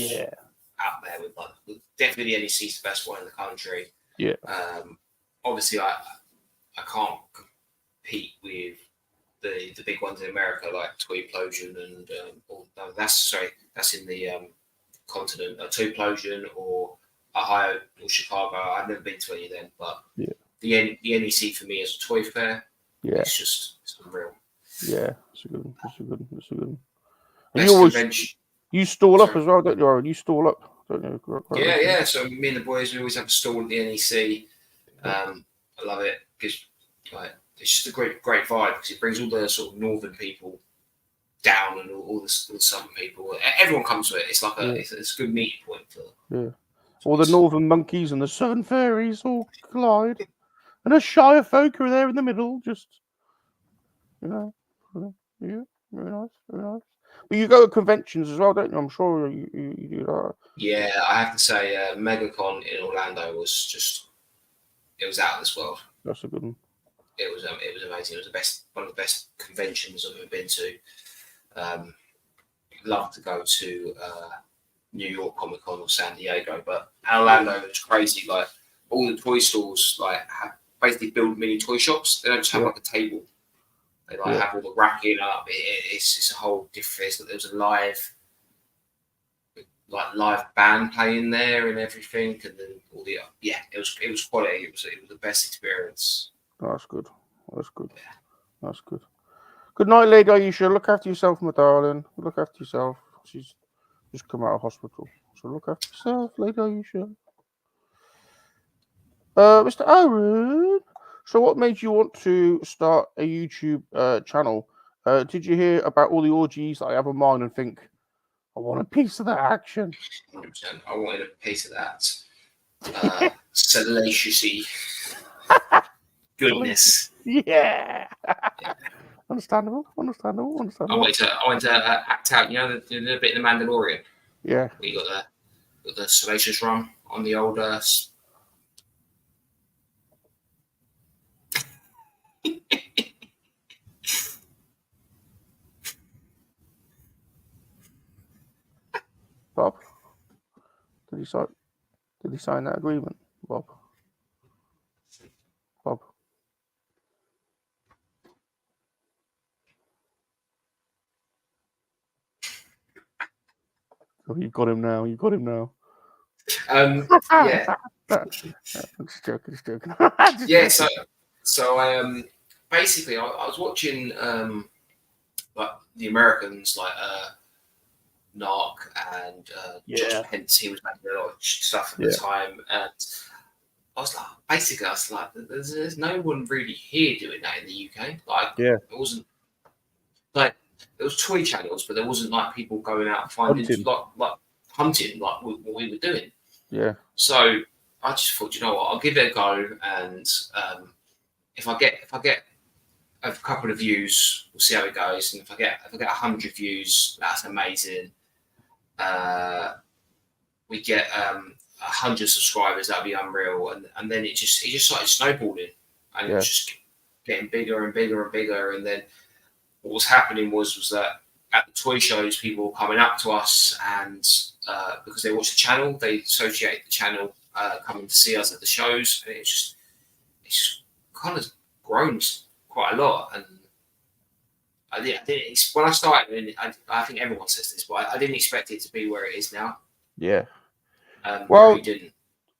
[SPEAKER 3] out there with definitely the NEC is the best one in the country.
[SPEAKER 1] Yeah.
[SPEAKER 3] Obviously, I can't compete with the big ones in America like Toyplosion and that's in the continent. Toyplosion or Ohio or Chicago. I've never been to any of them, but the NEC for me is a toy fair.
[SPEAKER 1] Yeah,
[SPEAKER 3] it's unreal.
[SPEAKER 1] Yeah, it's a good one. And you stall up as well, don't you, Aaron? You stall up, don't you?
[SPEAKER 3] Yeah. So me and the boys, we always have a stall at the NEC. I love it because it's just a great vibe because it brings all the sort of northern people down and all the southern people. Everyone comes to it. It's like it's a good meeting point for.
[SPEAKER 1] All the northern monkeys and the southern fairies all collide, and the Shire folk are there in the middle. Just very nice. But you go to conventions as well, don't you? I'm sure you do that.
[SPEAKER 3] Yeah, I have to say, MegaCon in Orlando was out of this world.
[SPEAKER 1] That's a good one.
[SPEAKER 3] It was amazing. It was one of the best conventions I've ever been to. Love to go to New York Comic Con or San Diego, but Orlando was crazy. Like all the toy stores, have basically built mini toy shops. They don't just have like a table. They have all the racking up. It's a whole different. There was a live band playing there and everything, and then all the it was quality. It was the best experience.
[SPEAKER 1] That's good. That's good. Good night, Lady Aisha. Look after yourself, my darling. Look after yourself. She's just come out of hospital, so look after yourself, Lady Aisha. Mr. Aaron. So what made you want to start a YouTube channel? Did you hear about all the orgies that I have on mine and think, I want a piece of that action?
[SPEAKER 3] 100%. I wanted a piece of that. Salacious goodness.
[SPEAKER 1] Yeah.
[SPEAKER 3] Yeah.
[SPEAKER 1] Understandable.
[SPEAKER 3] I wanted to act out, you know, the bit in the Mandalorian.
[SPEAKER 1] Yeah.
[SPEAKER 3] We got the Salacious Rum on the old.
[SPEAKER 1] Bob, did he sign that agreement, Bob? Bob. Oh, you got him now.
[SPEAKER 3] Yeah.
[SPEAKER 1] I'm just joking.
[SPEAKER 3] Yeah. So I basically I was watching like the Americans like Narc and Josh Pence. He was making a lot of stuff at the time, and I was like, there's no one really here doing that in the UK. Like, it wasn't like there was toy channels, but there wasn't like people going out and finding like hunting like what we were doing.
[SPEAKER 1] Yeah.
[SPEAKER 3] So I just thought, you know what, I'll give it a go, and if I get a couple of views, we'll see how it goes. And if I get 100 views, that's amazing. We get 100 subscribers, that'd be unreal. And then it just started snowballing, and it was just getting bigger and bigger and bigger. And then what was happening was that at the toy shows, people were coming up to us, and because they watch the channel, they associate the channel coming to see us at the shows, and it's just kind of grown quite a lot. And when I started, I think everyone says this, but I didn't expect it to be where it is now.
[SPEAKER 1] Yeah.
[SPEAKER 3] Well, really didn't.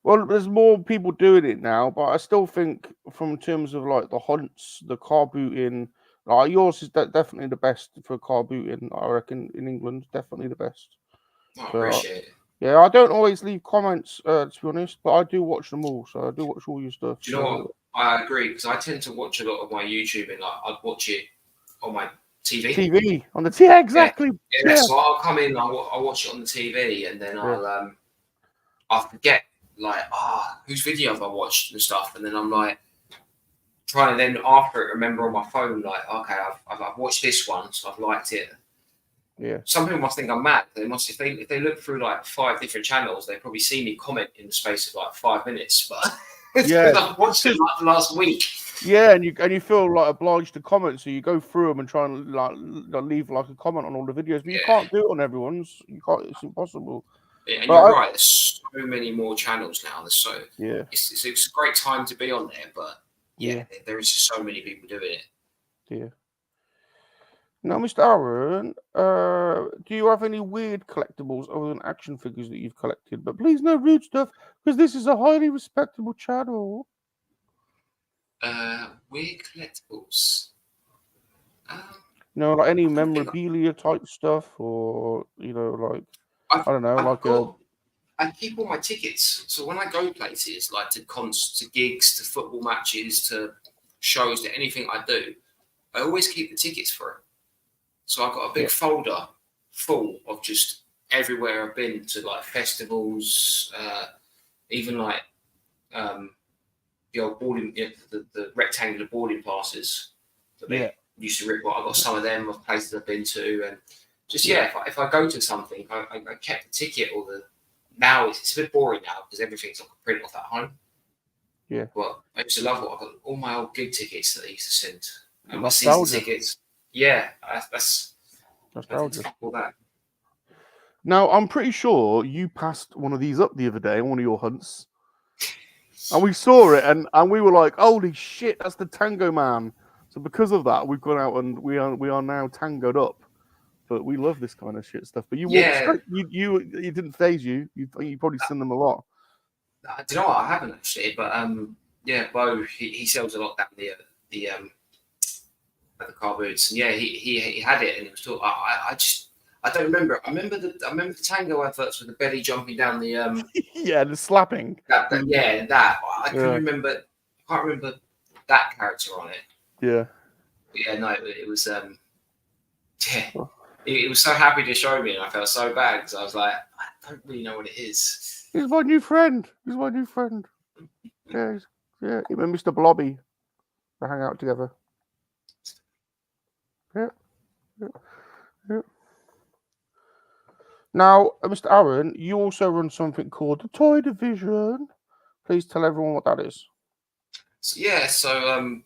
[SPEAKER 1] Well, there's more people doing it now, but I still think, from terms of like the hunts, the car booting, like yours is definitely the best for car booting. I reckon in England, definitely the best.
[SPEAKER 3] I appreciate it.
[SPEAKER 1] Yeah, I don't always leave comments, to be honest, but I do watch them all. So I do watch all your stuff.
[SPEAKER 3] Do you know what? I agree, because I tend to watch a lot of my YouTube, and like I'd watch it on my TV.
[SPEAKER 1] On the TV, yeah, exactly.
[SPEAKER 3] Yeah. So I'll come in, I'll watch it on the TV, and then I'll forget like whose video have I watched and stuff, and then I'm like trying to then after it remember on my phone like, okay, I've watched this one, so I've liked it.
[SPEAKER 1] Yeah.
[SPEAKER 3] Some people must think I'm mad. They must, if they look through like 5 different channels, they probably see me comment in the space of like 5 minutes. But I've watched it like the last week.
[SPEAKER 1] Yeah, and you feel like obliged to comment, so you go through them and try and like leave like a comment on all the videos, but you can't do it on everyone's. You can't. It's impossible.
[SPEAKER 3] Yeah, and you're right. There's so many more channels now. It's a great time to be on there, but there is just so many people doing it.
[SPEAKER 1] Yeah. Now, Mr. Aaron, do you have any weird collectibles other than action figures that you've collected? But please, no rude stuff, because this is a highly respectable channel.
[SPEAKER 3] Weird collectibles.
[SPEAKER 1] Like any memorabilia type stuff, or like I don't know,
[SPEAKER 3] I keep all my tickets. So when I go places, like to concerts, to gigs, to football matches, to shows, to anything I do, I always keep the tickets for it. So I've got a big folder full of just everywhere I've been to, like festivals, even like the old boarding, the rectangular boarding passes that they used to rip. I've got some of them of places I've been to, and just if I go to something, I kept the ticket or the. Now it's a bit boring now because everything's like a print off at home. Yeah. But I used to love it. I've got all my old gig tickets that they used to send. And my season tickets. Yeah, that's all that.
[SPEAKER 1] Now, I'm pretty sure you passed one of these up the other day on one of your hunts. And we saw it, and we were like, holy shit, that's the Tango Man. So because of that, we've gone out and we are now tangoed up. But we love this kind of shit stuff. But you walked straight, you didn't phase you. You probably seen them a lot.
[SPEAKER 3] Do you know what? I haven't actually, but Bo he sells a lot down the car boots, and he had it, and it was talk. I don't remember. I remember the Tango adverts with the belly jumping down the
[SPEAKER 1] the slapping.
[SPEAKER 3] That. I can remember. I can't remember that character on it.
[SPEAKER 1] Yeah.
[SPEAKER 3] But yeah, no, it was He was so happy to show me, and I felt so bad because I was like, I don't really know what it is.
[SPEAKER 1] He's my new friend. Yeah. Even Mr. Blobby. to hang out together. Yeah. Now, Mr. Aaron, you also run something called the Toy Division. Please tell everyone what that is.
[SPEAKER 3] So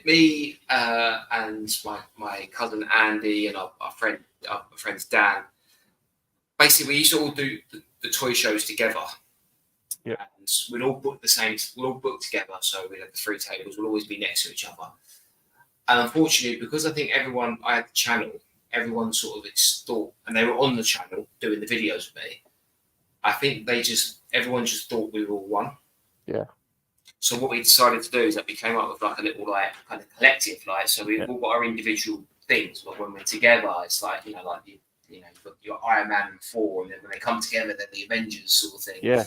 [SPEAKER 3] me and my cousin Andy and our friends Dan, basically we used to all do the toy shows together.
[SPEAKER 1] Yeah.
[SPEAKER 3] And we'd all book we'd all book together, so we'd have the 3 tables, we'll always be next to each other. And unfortunately, because I think I had the channel, everyone sort of thought, and they were on the channel doing the videos with me, I think everyone just thought we were all one.
[SPEAKER 1] Yeah.
[SPEAKER 3] So what we decided to do is that we came up with like a little like kind of collective, like, so we've all got our individual things, but when we're together, it's like, you've got your Iron Man and Thor, and then when they come together, they're the Avengers sort of thing. Yeah.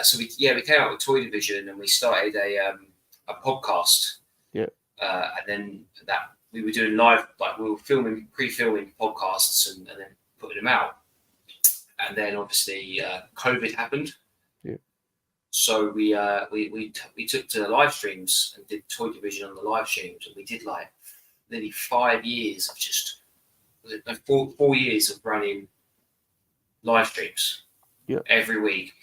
[SPEAKER 3] So we came up with Toy Division, and we started a podcast. Yeah. And then we were doing live, like we were pre-filming podcasts and then putting them out. And then obviously COVID happened. Yeah. So we took to the live streams and did Toy Division on the live streams, and we did like nearly 5 years of just 4 years of running live streams. Yeah. Every week,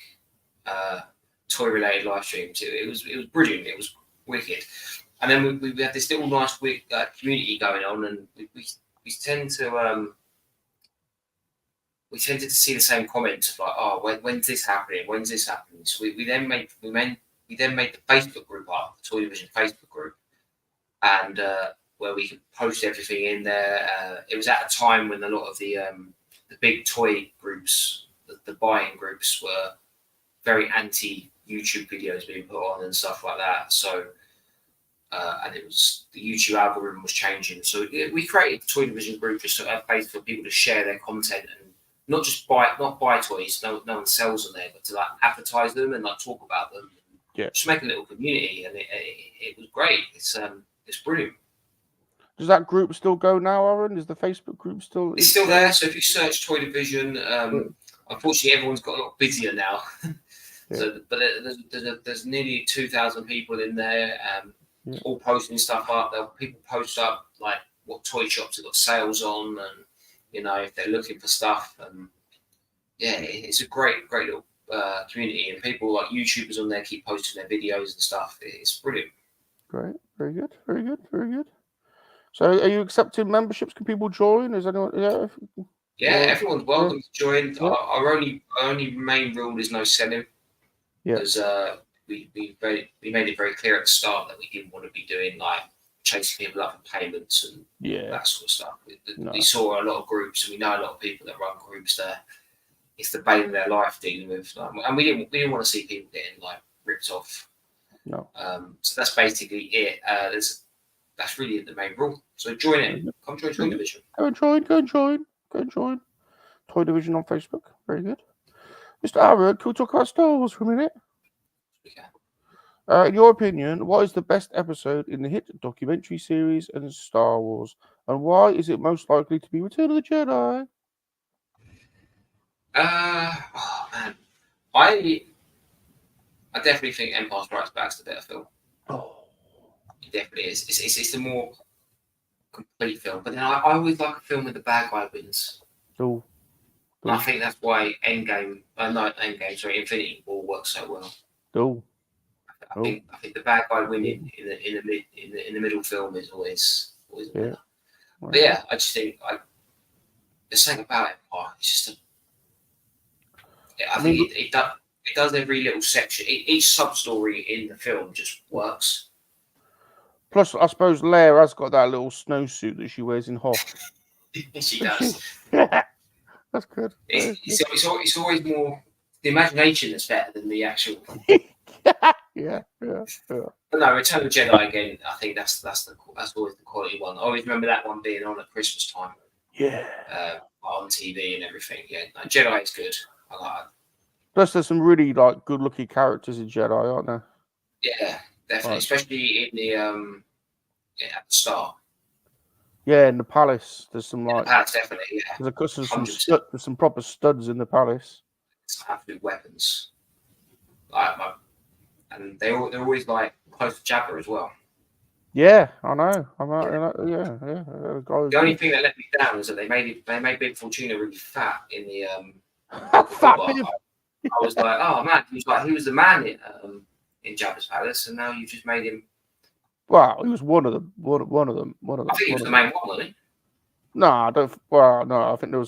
[SPEAKER 3] toy related live streams. It was brilliant. It was wicked. And then we had this little nice community going on, and we tended to see the same comments of like, oh, when's this happening? When's this happening? So we then made the Facebook group up, the Toy Division Facebook group, and where we could post everything in there. It was at a time when a lot of the big toy groups, the buying groups, were very anti YouTube videos being put on and stuff like that. So. And it was the YouTube algorithm was changing, so we created the Toy Division group just to have a place for people to share their content and not buy toys. No one sells them there, but to like advertise them and like talk about them. Yeah, just make a little community, and it was great. It's brilliant.
[SPEAKER 1] Does that group still go now, Aaron? Is the Facebook group still?
[SPEAKER 3] It's still there. So if you search Toy Division, unfortunately everyone's got a lot busier now. Yeah. So, but there's nearly 2,000 people in there. All posting stuff up. People post up like what toy shops have got sales on, and if they're looking for stuff. And it's a great little community, and people like YouTubers on there keep posting their videos and stuff. It's brilliant. Great, very good. So, are you accepting memberships? Can people join? Is anyone? Yeah, everyone's welcome to join. Yeah. Our only main rule is no selling. Yeah. Because we made it very clear at the start that we didn't want to be doing like chasing people up for payments and that sort of stuff. We saw a lot of groups, and we know a lot of people that run groups there. It's the bane of their life dealing with, and we didn't want to see people getting like ripped off. No. So that's basically it. That's really the main rule. So join in. Come join Toy Division. Go and join. Toy Division on Facebook. Very good. Mr. Aaron, can we talk about Star Wars for a minute? In your opinion, what is the best episode in the hit documentary series and Star Wars, and why is it most likely to be Return of the Jedi? Man, I definitely think Empire Strikes Back is the better film. Oh, it definitely is. It's the more complete film. But then I always like a film with the bad guy wins. Oh. And I think that's why Infinity War works so well. Oh. I think the bad guy winning in the middle film is always a winner. But yeah, I just think there's something about Empire. It's just it does every little section. Each sub story in the film just works. Plus, I suppose Leia has got that little snowsuit that she wears in Hoth. She does. That's good. It's always more the imagination that's better than the actual. Yeah. But no, Return of the Jedi again. I think that's always the quality one. I always remember that one being on at Christmas time. Yeah. On TV and everything. Yeah, Jedi is good. I like it. Plus, there's some really like good-looking characters in Jedi, aren't there? Yeah, definitely, right. Especially in the at the start. Yeah, in the palace, there's some like. Palace, definitely. Yeah. There's some proper studs in the palace. It's absolute weapons. And they're always like close to Jabba as well.
[SPEAKER 1] Yeah, I know. Yeah.
[SPEAKER 3] The only thing that let me down is that they made Big Fortuna really fat in the
[SPEAKER 1] Fat
[SPEAKER 3] before.
[SPEAKER 1] Bib.
[SPEAKER 3] I was like, oh man, he was the man in Jabba's palace, and now you just made him.
[SPEAKER 1] Well, he was one of them. One of them.
[SPEAKER 3] I think he was the main one, wasn't he?
[SPEAKER 1] No, I don't. Well, no, I think there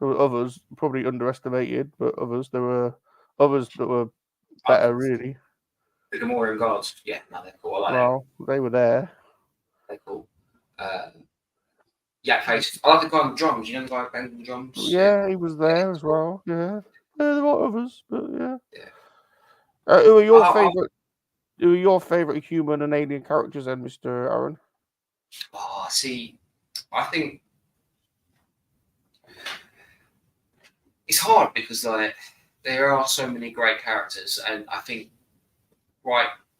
[SPEAKER 1] were others probably underestimated, but there were others that were better, really.
[SPEAKER 3] The Gamorrean guards, yeah, no, they're cool. I like
[SPEAKER 1] Well, they were there.
[SPEAKER 3] them. They're cool. Yeah, face. I like the guy on the drums. You know the guy banging the drums.
[SPEAKER 1] Yeah, he was there as well. Yeah, there were others, but yeah.
[SPEAKER 3] Yeah.
[SPEAKER 1] Who are your favorite? Who are your favorite human and alien characters, then, Mr. Aaron?
[SPEAKER 3] Oh, see, I think it's hard because like there are so many great characters, and I think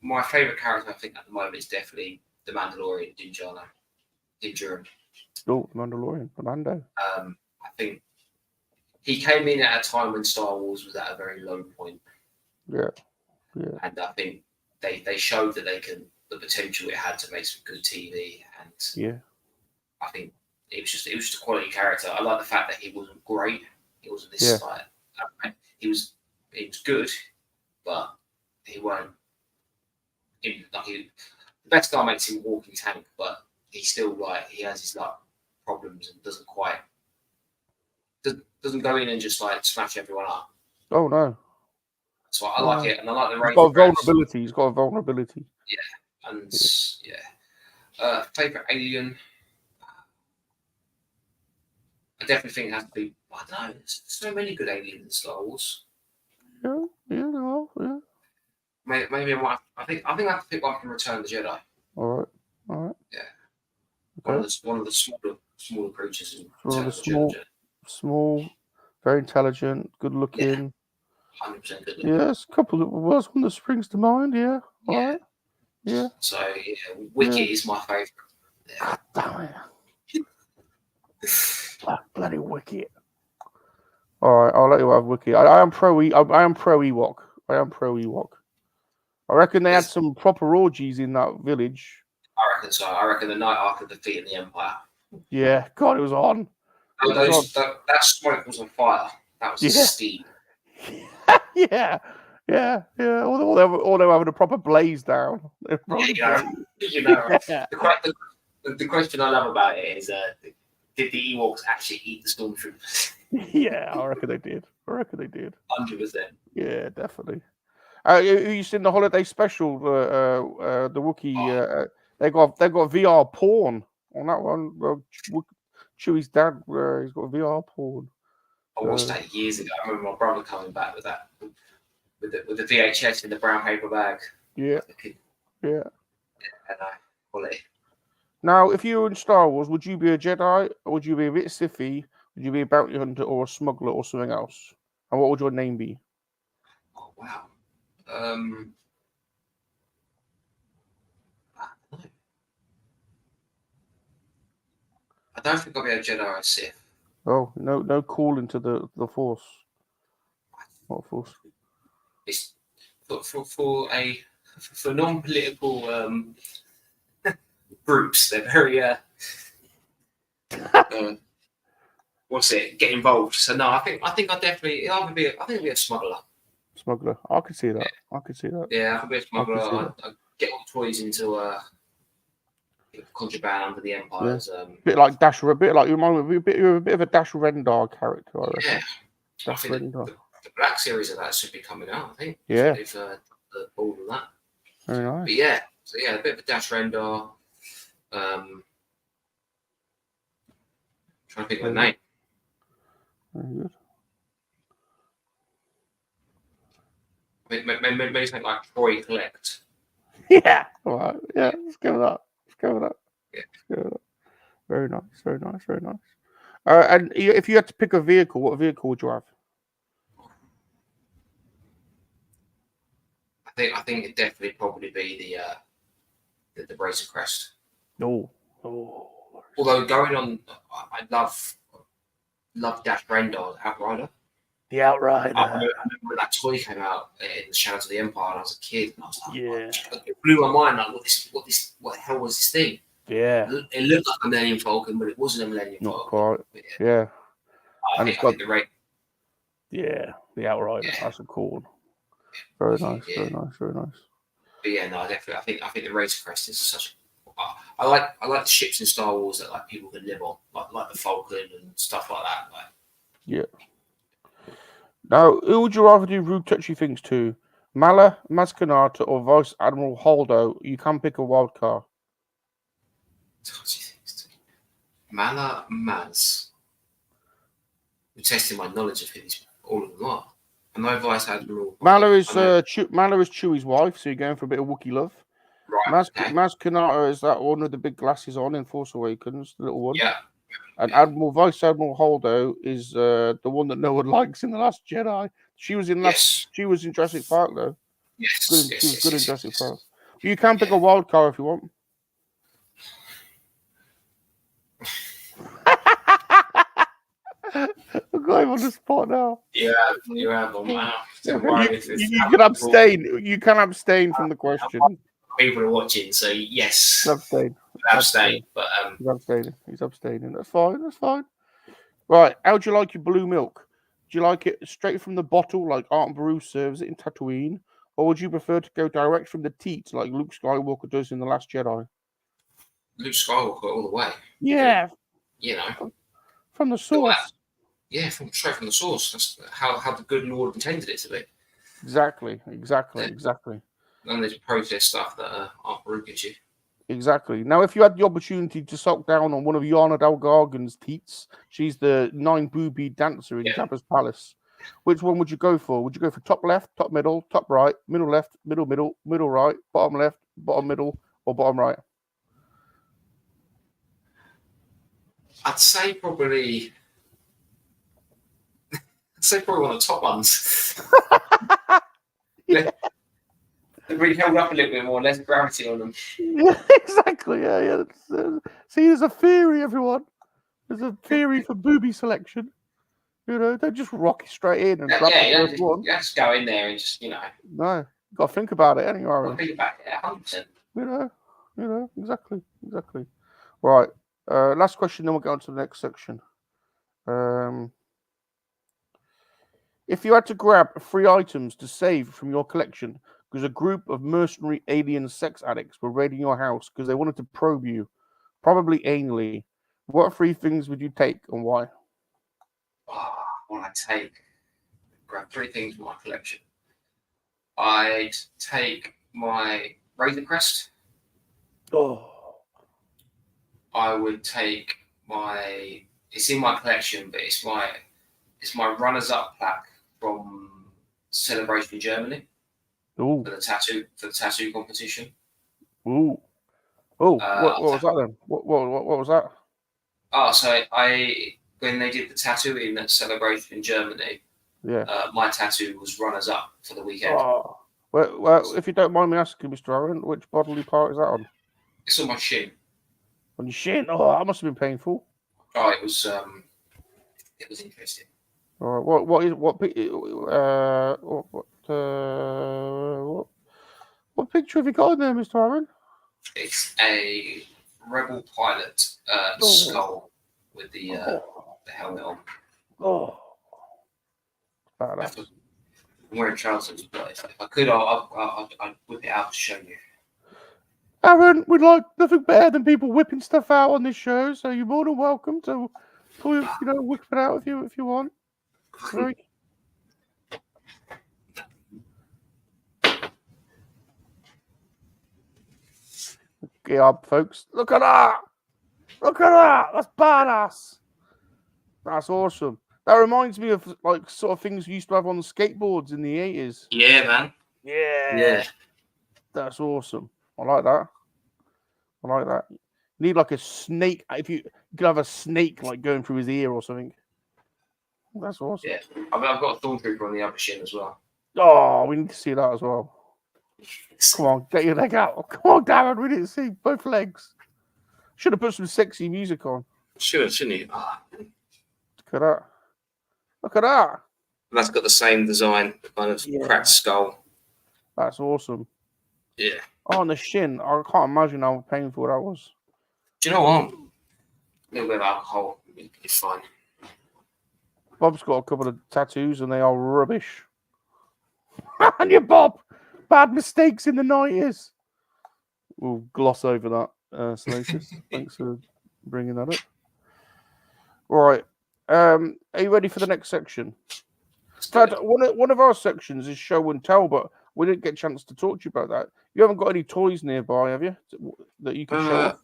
[SPEAKER 3] my favorite character I think at the moment is definitely the Mandalorian, Din Djarin.
[SPEAKER 1] Oh, the Mandalorian, the Mando.
[SPEAKER 3] I think he came in at a time when Star Wars was at a very low point.
[SPEAKER 1] Yeah.
[SPEAKER 3] And I think they showed that the potential it had to make some good TV, and I think it was just a quality character. I like the fact that he wasn't great. He wasn't this he was good, but he weren't. The best guy makes him a walking tank, but he's still he has his problems and doesn't go in and just smash everyone up.
[SPEAKER 1] Oh no.
[SPEAKER 3] So I like it, and I like the range.
[SPEAKER 1] He's got a vulnerability.
[SPEAKER 3] Yeah, and favorite alien. I definitely think it has to be. I don't know. There's so many good aliens in Star Wars.
[SPEAKER 1] Yeah.
[SPEAKER 3] Maybe I think I have to pick one from Return of the Jedi.
[SPEAKER 1] All right.
[SPEAKER 3] Yeah.
[SPEAKER 1] Okay.
[SPEAKER 3] One of the smaller creatures in
[SPEAKER 1] Return of the Jedi. Small, very intelligent, good looking.
[SPEAKER 3] 100% good looking.
[SPEAKER 1] Yes, a couple of words one that springs to mind. Yeah. All right. Yeah.
[SPEAKER 3] So Wookiee is my favorite.
[SPEAKER 1] God damn it. Bloody Wookiee. All right, I'll let you have Wookiee. I am pro Ewok. I reckon they had some proper orgies in that village.
[SPEAKER 3] I reckon so. I reckon the night after defeating the Empire.
[SPEAKER 1] Yeah, God, it was on.
[SPEAKER 3] That smoke was on fire. That was steam.
[SPEAKER 1] Yeah. All they were having a proper blaze down.
[SPEAKER 3] The question I love about it is, did the Ewoks actually eat the stormtroopers?
[SPEAKER 1] Yeah, I reckon they did.
[SPEAKER 3] 100%.
[SPEAKER 1] Yeah, definitely. You seen the holiday special? The Wookiee. They got VR porn on that one. Chewie's dad. He's got VR porn.
[SPEAKER 3] I watched that years ago. I remember my brother coming back with that, with the VHS in the brown paper bag.
[SPEAKER 1] Yeah.
[SPEAKER 3] And quality.
[SPEAKER 1] Now, if you were in Star Wars, would you be a Jedi, or would you be a bit Sithy? Would you be a bounty hunter or a smuggler or something else? And what would your name be?
[SPEAKER 3] Oh wow. I don't think I'll be a Jedi or a Sith.
[SPEAKER 1] Oh, no call into the Force. What Force?
[SPEAKER 3] It's for non-political groups. They're very get involved. So no, I think I'll definitely I'll be a smuggler.
[SPEAKER 1] Smuggler. I could see that. Yeah.
[SPEAKER 3] Yeah, I could be a smuggler. I'll get all the toys into contraband under the Empire's.
[SPEAKER 1] A bit like Dash. A bit like you remind me. You're a bit of a Dash Rendar character. I reckon.
[SPEAKER 3] Yeah.
[SPEAKER 1] Dash Rendar.
[SPEAKER 3] The Black series of that should be coming out. I think.
[SPEAKER 1] Yeah.
[SPEAKER 3] They've all of that.
[SPEAKER 1] Very nice.
[SPEAKER 3] But yeah, so yeah, a bit of a Dash Rendar. Trying to think of a name.
[SPEAKER 1] Very good.
[SPEAKER 3] Maybe something like Troy Collect.
[SPEAKER 1] Yeah. All right. Yeah. Let's go with that.
[SPEAKER 3] Yeah.
[SPEAKER 1] Very nice. And if you had to pick a vehicle, what vehicle would you have?
[SPEAKER 3] I think it'd definitely probably be the Bracer Crest.
[SPEAKER 1] No.
[SPEAKER 3] Although going on, I love Dash Rendar's Outrider.
[SPEAKER 1] The Outrider.
[SPEAKER 3] I remember when that toy came out in Shadow of the Empire, and I was a kid, and I was like,
[SPEAKER 1] Yeah.
[SPEAKER 3] it blew my mind. Like, what the hell was this thing?
[SPEAKER 1] Yeah.
[SPEAKER 3] It looked like a Millennium Falcon, but it wasn't a Millennium
[SPEAKER 1] Not
[SPEAKER 3] Falcon.
[SPEAKER 1] quite. Yeah.
[SPEAKER 3] I
[SPEAKER 1] And
[SPEAKER 3] think,
[SPEAKER 1] it's got
[SPEAKER 3] the rate.
[SPEAKER 1] yeah, the Outrider.
[SPEAKER 3] Yeah.
[SPEAKER 1] That's a cool one. Very nice.
[SPEAKER 3] Yeah.
[SPEAKER 1] Very nice. Very nice.
[SPEAKER 3] But yeah, no, definitely. I think the Razor Crest is such. I like the ships in Star Wars that like people can live on, like the Falcon and stuff like that. Like,
[SPEAKER 1] Yeah. Now, who would you rather do rude, touchy things to? Mala, Mascanata, or Vice Admiral Holdo? You can pick a wild card.
[SPEAKER 3] touchy things. Mala Maz. We're testing my knowledge of who all of them are. I know Vice Admiral.
[SPEAKER 1] Mala is Chewie's wife, so you're going for a bit of Wookiee love.
[SPEAKER 3] Right.
[SPEAKER 1] Mascanata is that one with the big glasses on in Force Awakens, the little one.
[SPEAKER 3] Yeah.
[SPEAKER 1] And Vice Admiral Holdo is the one that no one likes in The Last Jedi. She was in She was in Jurassic Park though.
[SPEAKER 3] Yes.
[SPEAKER 1] She was good in Jurassic Park. You can pick a wild card if you want. I'm going on the spot now.
[SPEAKER 3] Yeah, you have them.
[SPEAKER 1] You can abstain. You can abstain from the question.
[SPEAKER 3] People are watching, so yes.
[SPEAKER 1] Abstain.
[SPEAKER 3] But
[SPEAKER 1] He's abstaining. That's fine. That's fine. Right. How do you like your blue milk? Do you like it straight from the bottle, like Art and Brew serves it in Tatooine, or would you prefer to go direct from the teat, like Luke Skywalker does in The Last Jedi?
[SPEAKER 3] Luke Skywalker all the way.
[SPEAKER 1] Yeah.
[SPEAKER 3] You know,
[SPEAKER 1] from the source.
[SPEAKER 3] Yeah, straight from the source. That's how the good Lord intended it to be.
[SPEAKER 1] Exactly.
[SPEAKER 3] And there's process stuff that Art Brew gives you.
[SPEAKER 1] Exactly. Now, if you had the opportunity to suck down on one of Yana Delgargan's teats, she's the 9-booby dancer in Jabba's palace. Which one would you go for? Would you go for top left, top middle, top right, middle left, middle right, bottom left, bottom middle, or bottom right?
[SPEAKER 3] I'd say probably one of the top ones. Yeah. They're really held up a little bit more, less gravity on them.
[SPEAKER 1] Yeah, exactly. Yeah. See, there's a theory, everyone. There's a theory for booby selection. You know, don't just rock it straight in and grab
[SPEAKER 3] you just go in there and just,
[SPEAKER 1] No, you got to think about it anyway.
[SPEAKER 3] Think about it, 100%.
[SPEAKER 1] You know, exactly. Right. Last question, then we'll go on to the next section. If you had to grab 3 items to save from your collection because a group of mercenary alien sex addicts were raiding your house because they wanted to probe you, probably anally, what 3 things would you take and why?
[SPEAKER 3] Grab 3 things from my collection. I'd take my Razor Crest. I would take it's in my collection, but it's my runners-up plaque from Celebration Germany.
[SPEAKER 1] Ooh.
[SPEAKER 3] For the tattoo competition.
[SPEAKER 1] Ooh. Oh, what was that then? What was that?
[SPEAKER 3] Oh, so when they did the tattooing at Celebration in Germany, my tattoo was runners-up for the weekend.
[SPEAKER 1] Oh. Well, if you don't mind me asking, Mr. Aaron, which bodily part is that on?
[SPEAKER 3] It's on my shin.
[SPEAKER 1] On your shin? Oh, that must have been painful.
[SPEAKER 3] Oh, it was interesting.
[SPEAKER 1] All right. What picture have you got in there, Mr. Aaron?
[SPEAKER 3] It's a rebel pilot skull with the helmet on.
[SPEAKER 1] Oh, badass.
[SPEAKER 3] I'm wearing trousers, but if I could, I'd whip it out to show you.
[SPEAKER 1] Aaron, we'd like nothing better than people whipping stuff out on this show, so you're more than welcome to, whip it out if you want. Right. Get up, folks. Look at that! That's badass. That's awesome. That reminds me of sort of things we used to have on the skateboards in the 80s.
[SPEAKER 3] Yeah, man.
[SPEAKER 1] Yeah. That's awesome. I like that. You need like a snake. If you could have a snake going through his ear or something. That's awesome.
[SPEAKER 3] Yeah, I've got a Stormtrooper on the upper shin as well.
[SPEAKER 1] Oh, we need to see that as well. Come on, get your leg out. Come on, Darren, we need to see both legs. Should have put some sexy music on.
[SPEAKER 3] Should, shouldn't you?
[SPEAKER 1] Look at that.
[SPEAKER 3] That's got the same design, kind of cracked skull.
[SPEAKER 1] That's awesome.
[SPEAKER 3] Yeah.
[SPEAKER 1] Oh, on the shin. I can't imagine how painful that was.
[SPEAKER 3] Do you know what? A little bit of alcohol, it's fine.
[SPEAKER 1] Bob's got a couple of tattoos and they are rubbish. And you, Bob, bad mistakes in the 90s. We'll gloss over that, Salacious. Thanks for bringing that up. All right. Are you ready for the next section? In fact, one of our sections is show and tell, but we didn't get a chance to talk to you about that. You haven't got any toys nearby, have you, that you can show off?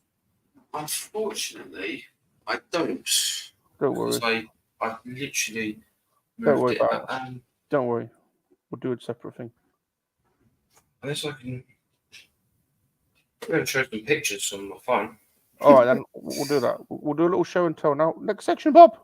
[SPEAKER 3] Unfortunately, I don't.
[SPEAKER 1] Don't worry.
[SPEAKER 3] I literally
[SPEAKER 1] Don't worry
[SPEAKER 3] moved it.
[SPEAKER 1] about it. Don't worry. We'll do a separate thing.
[SPEAKER 3] Unless I can. I'm going to show some pictures on my phone.
[SPEAKER 1] All right, then we'll do that. We'll do a little show and tell now. Next section, Bob.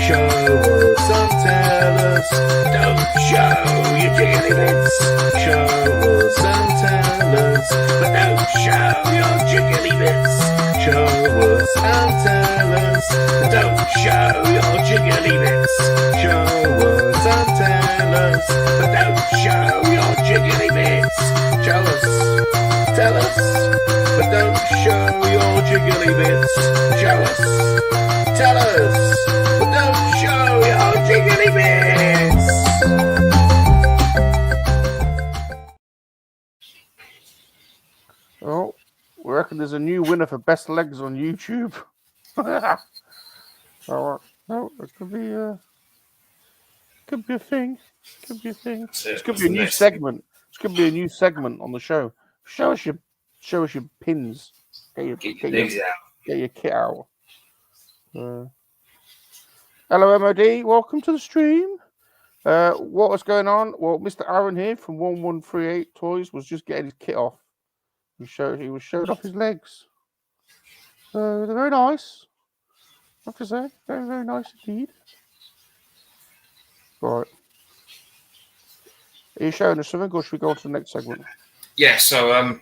[SPEAKER 2] Show us and tell us. Don't show your jiggly bits. Show us and tell us. But don't show your jiggly bits. Show us and tell us. But don't show your jiggly bits. Show us and tell us. But don't show your jiggly bits. Show us, tell us. But don't show your jiggly bits. Show us, tell us. But don't show your jiggly bits.
[SPEAKER 1] Oh, we reckon there's a new winner for best legs on YouTube. All right. No, it could be a thing. Could be a thing. This could be a new segment. This could be a new segment on the show. Show us your pins. Get your kit out. Hello, MOD. Welcome to the stream. What was going on? Well, Mr. Aaron here from 1138 Toys was just getting his kit off. He was showing off his legs. They're very nice. I have to say, very, very nice indeed. Right. Are you showing us something, or should we go on to the next segment?
[SPEAKER 3] Yeah. So I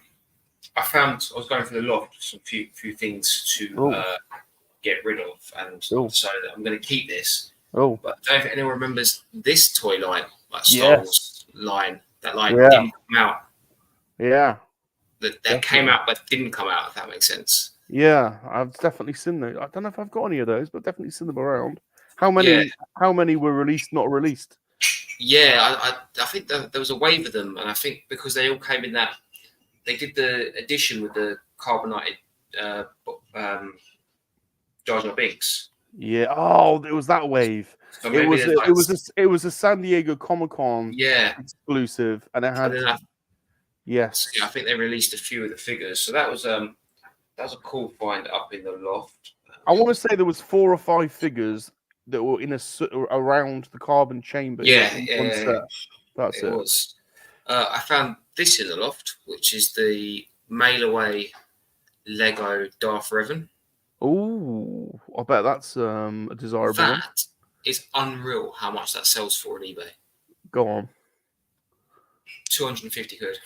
[SPEAKER 3] was going through the loft, some few things to get rid of, and so I'm going to keep this.
[SPEAKER 1] Oh,
[SPEAKER 3] but I don't know if anyone remembers this toy line, like Star Wars line. That line didn't come out.
[SPEAKER 1] Yeah.
[SPEAKER 3] That came out but didn't come out. If that makes sense.
[SPEAKER 1] Yeah, I've definitely seen those. I don't know if I've got any of those, but definitely seen them around. How many?
[SPEAKER 3] Yeah.
[SPEAKER 1] How many were released? Not released.
[SPEAKER 3] Yeah, I think there was a wave of them, and I think because they all came in that, they did the edition with the carbonated Jar Jar Binks.
[SPEAKER 1] Yeah. Oh, it was that wave.
[SPEAKER 3] So
[SPEAKER 1] it was a San Diego Comic-Con exclusive, and it had. Yes.
[SPEAKER 3] Yeah, I think they released a few of the figures, so that was a cool find up in the loft.
[SPEAKER 1] I want to say there was 4 or 5 figures that were in around the carbon chamber.
[SPEAKER 3] Yeah.
[SPEAKER 1] That's it.
[SPEAKER 3] Was. I found this in the loft, which is the mail away Lego Darth Revan.
[SPEAKER 1] Oh, I bet that's a desirable one.
[SPEAKER 3] That is unreal how much that sells for on eBay.
[SPEAKER 1] Go on.
[SPEAKER 3] 250 quid.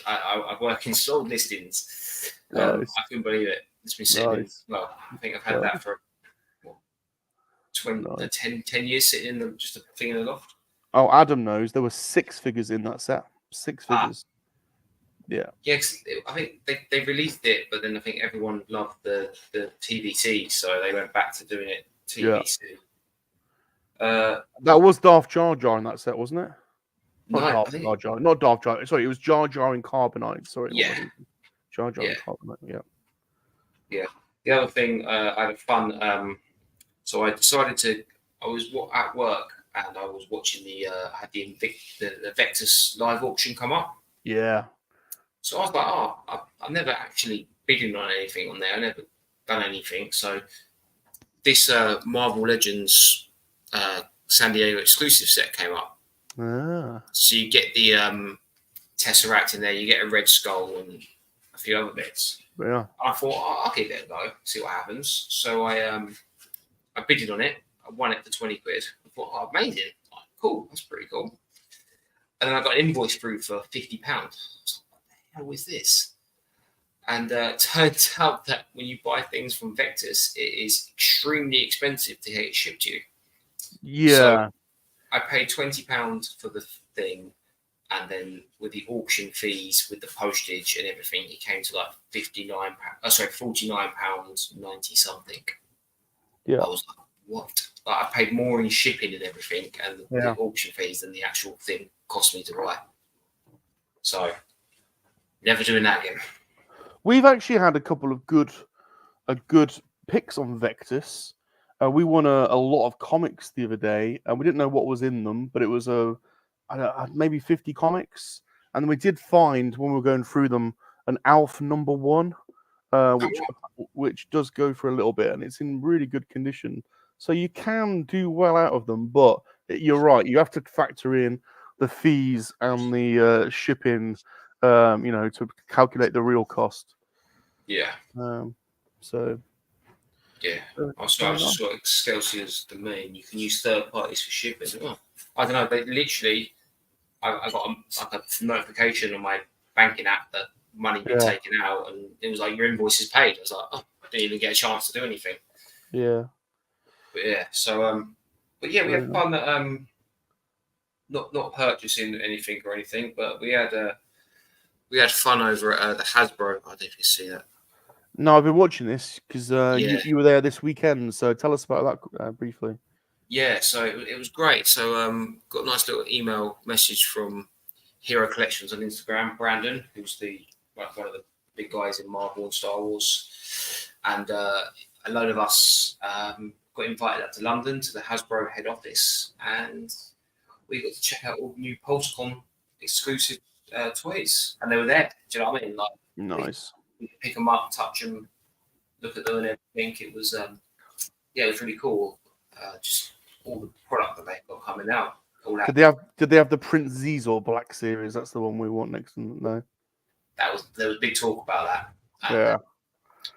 [SPEAKER 3] I work in sold listings.
[SPEAKER 1] Nice.
[SPEAKER 3] I couldn't believe it. It's been sitting. Well, I think I've had that for 10 years sitting in just a thing in the loft.
[SPEAKER 1] Oh, Adam knows there were 6 figures in that set. 6 figures. Yeah.
[SPEAKER 3] Yeah, I think they released it, but then I think everyone loved the TVC, so they went back to doing it TVC.
[SPEAKER 1] Yeah. That was Darth Jar Jar in that set, wasn't it? Not Darth Jar. Sorry, it was Jar Jar in Carbonite. Sorry.
[SPEAKER 3] Yeah.
[SPEAKER 1] Jar Jar in Carbonite. Yeah.
[SPEAKER 3] Yeah. The other thing, I had fun. So I decided I was at work and I was watching the Vectus live auction come up.
[SPEAKER 1] Yeah.
[SPEAKER 3] So I was like, I've never actually bidding on anything on there. I never done anything. So this Marvel Legends San Diego exclusive set came up. So you get the Tesseract in there, you get a Red Skull and a few other bits.
[SPEAKER 1] Yeah.
[SPEAKER 3] I thought, I'll give it a go, see what happens. So I bidded on it. I won it for 20 quid. I thought, amazing. Cool, that's pretty cool. And then I got an invoice through for £50. hell is this? And it turns out that when you buy things from Vectis, it is extremely expensive to get it shipped to you.
[SPEAKER 1] Yeah.
[SPEAKER 3] So I paid £20 for the thing, and then with the auction fees, with the postage and everything, it came to like £49, 90 something.
[SPEAKER 1] Yeah.
[SPEAKER 3] I was like, what? Like, I paid more in shipping and everything, and the auction fees than the actual thing cost me to buy. So, never doing that again.
[SPEAKER 1] We've actually had a couple of good picks on Vectis. We won a lot of comics the other day, and we didn't know what was in them, but it was maybe 50 comics. And we did find, when we were going through them, an Alf #1, which does go for a little bit, and it's in really good condition. So you can do well out of them, but you're right. You have to factor in the fees and the shipping, to calculate the real cost.
[SPEAKER 3] Yeah.
[SPEAKER 1] So.
[SPEAKER 3] Yeah. I just saw Excelsior's domain. You can use third parties for shipping. Oh, I don't know. They literally, I got a notification on my banking app that money had been taken out, and it was like your invoice is paid. I was like, oh, I didn't even get a chance to do anything.
[SPEAKER 1] Yeah.
[SPEAKER 3] But yeah, so but yeah, we had fun at not purchasing anything or anything, but we had fun over at the Hasbro. I don't know if you see that.
[SPEAKER 1] No, I've been watching this because you were there this weekend. So tell us about that briefly.
[SPEAKER 3] Yeah, so it was great. So got a nice little email message from Hero Collections on Instagram, Brandon, who's one of the big guys in Marvel and Star Wars, and a load of us got invited up to London to the Hasbro head office, and we got to check out all the new PulseCon exclusive toys, and they were there. Do you know what I mean? Like,
[SPEAKER 1] nice.
[SPEAKER 3] We could pick them up, touch them, look at them, and everything. It was it was really cool. Just all the product that they've got coming out.
[SPEAKER 1] Did they have the Prince Zizor Black Series? That's the one we want next. No.
[SPEAKER 3] There was big talk about that.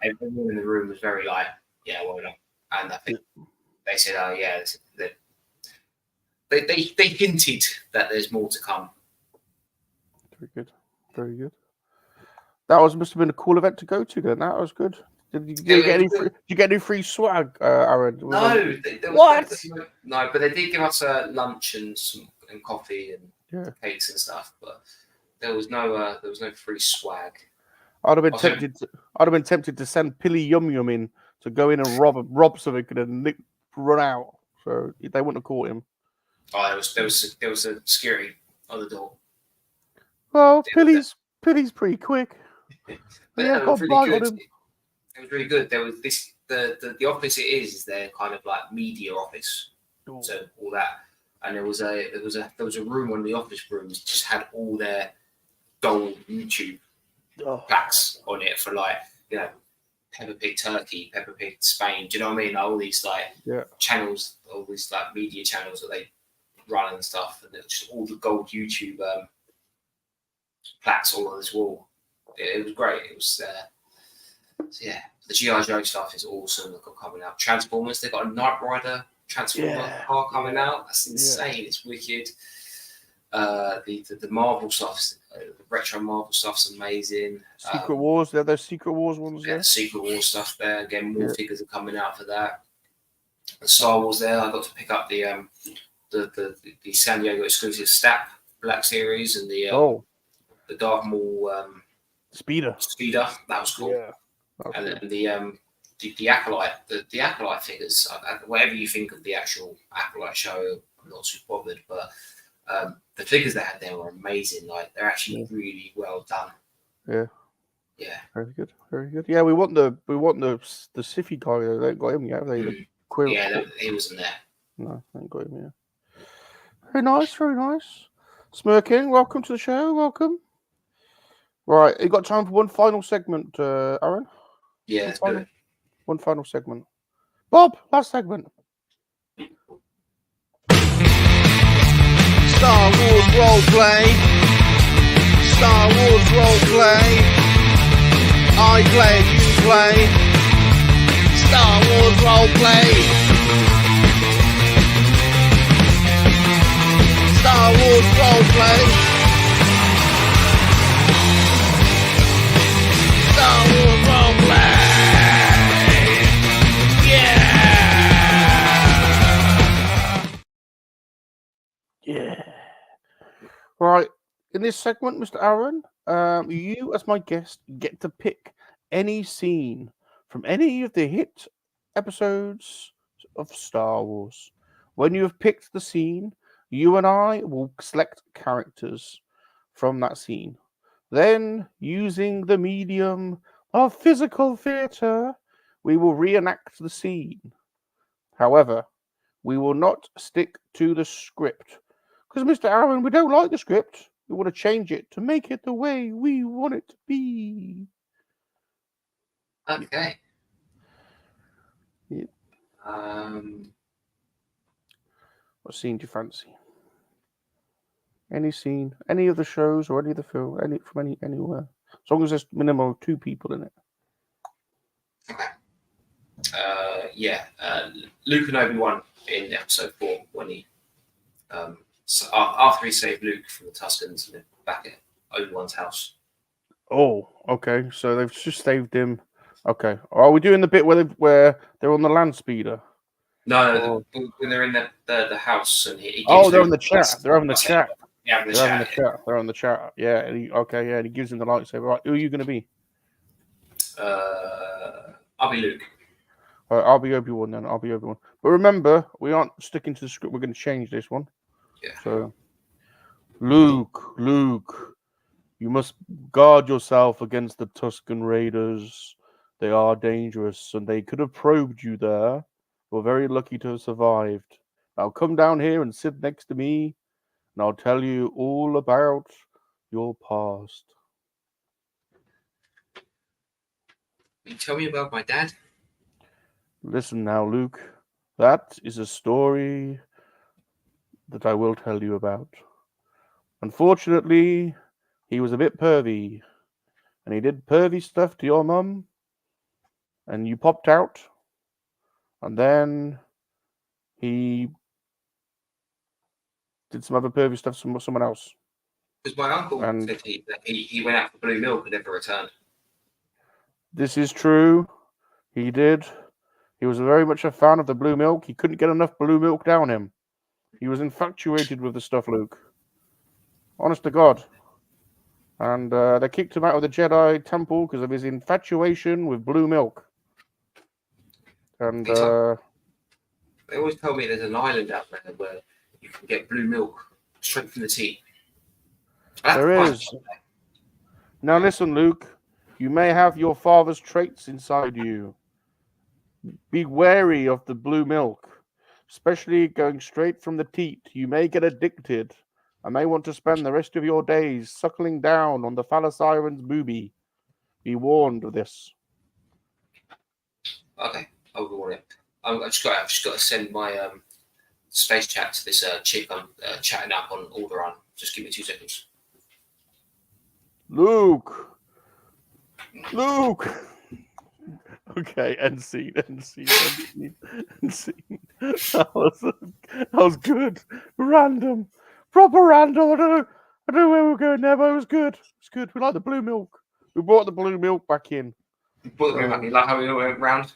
[SPEAKER 1] And
[SPEAKER 3] everyone in the room was very like, yeah, well done. And I think they said, oh yeah, they hinted that there's more to come.
[SPEAKER 1] Very good, very good. That must have been a cool event to go to. Then that was good. Did you get any free swag, Aaron?
[SPEAKER 3] No, no, but they did give us lunch and coffee and cakes and stuff. But there was no free swag.
[SPEAKER 1] I'd have been tempted to send Pilly Yum Yum in to go in and rob something and then run out. So they wouldn't have caught him.
[SPEAKER 3] Oh, there was a security on the door.
[SPEAKER 1] Well, Pilly's pretty quick.
[SPEAKER 3] But
[SPEAKER 1] yeah,
[SPEAKER 3] it was really good. It was really good. There was the office it is their kind of like media office.
[SPEAKER 1] Ooh.
[SPEAKER 3] So all that, and there was a room, one of the office rooms just had all their gold YouTube plaques on it for like, you know, Peppa Pig Turkey, Peppa Pig Spain. Do you know what I mean? Like all these like channels, all these like media channels that they run and stuff, and just all the gold YouTube plaques all on this wall. It was great. It was so yeah. The G.I. Joe stuff is awesome. They've got coming out. Transformers. They've got a Knight Rider Transformer car coming out. That's insane. It's wicked. The Marvel stuff, the retro Marvel stuff's amazing.
[SPEAKER 1] Secret Wars. There, there's Secret Wars ones.
[SPEAKER 3] Yeah, Secret Wars stuff there. Again, more figures are coming out for that. The Star Wars there. I got to pick up the San Diego exclusive Stap Black Series and the Darth Maul Speeder. That was cool. Yeah. Okay. And the Acolyte, the Acolyte figures. Whatever you think of the actual Acolyte show, I'm not too bothered. But the figures they had there were amazing. Like they're actually really well done.
[SPEAKER 1] Yeah.
[SPEAKER 3] Yeah.
[SPEAKER 1] Very good. Very good. Yeah, we want the Siffy guy. They ain't got him yet.
[SPEAKER 3] He wasn't there.
[SPEAKER 1] No, they ain't got him yet. Very nice. Very nice. Smirking, welcome to the show. Welcome. Right, you got time for one final segment, Aaron?
[SPEAKER 3] Yeah,
[SPEAKER 1] one final segment. Bob, last segment.
[SPEAKER 4] Star Wars roleplay. Star Wars roleplay. I play, you play. Star Wars roleplay. Star Wars roleplay.
[SPEAKER 1] in this segment, Mr. Aaron, you as my guest get to pick any scene from any of the hit episodes of Star Wars. When you have picked the scene, you and I will select characters from that scene. Then, using the medium of physical theatre, we will reenact the scene. However, we will not stick to the script. Because, Mr. Aaron, we don't like the script. We want to change it to make it the way we want it to be.
[SPEAKER 3] Okay.
[SPEAKER 1] Yeah. What scene do you fancy? Any scene, any of the shows or any of the film, anywhere. As long as there's minimum of 2 people in it.
[SPEAKER 3] Okay. Luke and Obi-Wan in episode 4 when he after he saved Luke from the Tuskens and back at Obi-Wan's house.
[SPEAKER 1] Oh, okay. So they've just saved him. Okay. Are we doing the bit where they're on the land speeder?
[SPEAKER 3] No, when they're in the house and he
[SPEAKER 1] they're in the chat. They're having the chat.
[SPEAKER 3] Yeah,
[SPEAKER 1] They're on the chat. Yeah. And he gives him the lightsaber. Right. Who are you going to be?
[SPEAKER 3] I'll be Luke.
[SPEAKER 1] All right, I'll be Obi-Wan then. I'll be Obi-Wan. But remember, we aren't sticking to the script. We're going to change this one.
[SPEAKER 3] Yeah.
[SPEAKER 1] So, Luke, you must guard yourself against the Tusken Raiders. They are dangerous, and they could have probed you there. You're very lucky to have survived. Now come down here and sit next to me, and I'll tell you all about your past.
[SPEAKER 3] Can you tell me about my dad?
[SPEAKER 1] Listen now, Luke. That is a story that I will tell you about. Unfortunately, he was a bit pervy, and he did pervy stuff to your mum, and you popped out, and then he did some other pervy stuff to someone else.
[SPEAKER 3] Because my uncle said that he went out for blue milk and never returned.
[SPEAKER 1] This is true. He did. He was very much a fan of the blue milk. He couldn't get enough blue milk down him. He was infatuated with the stuff, Luke. Honest to God. And they kicked him out of the Jedi Temple because of his infatuation with blue milk. And
[SPEAKER 3] they always tell me there's an island out there where you can get blue milk straight from the tea.
[SPEAKER 1] There is. Now listen, Luke. You may have your father's traits inside you. Be wary of the blue milk, especially going straight from the teat. You may get addicted. I may want to spend the rest of your days suckling down on the Thalassiren's booby. Be warned of this.
[SPEAKER 3] Okay, I'll be warned. I've just got to send my space chat to this chick I'm chatting up on Alderaan. Just give me 2 seconds.
[SPEAKER 1] Luke. Okay, end scene. That was good. Random. Proper random. I don't know where we're going there, but it was good. It's good. We like the blue milk. We brought the blue milk back in.
[SPEAKER 3] Like how we all went round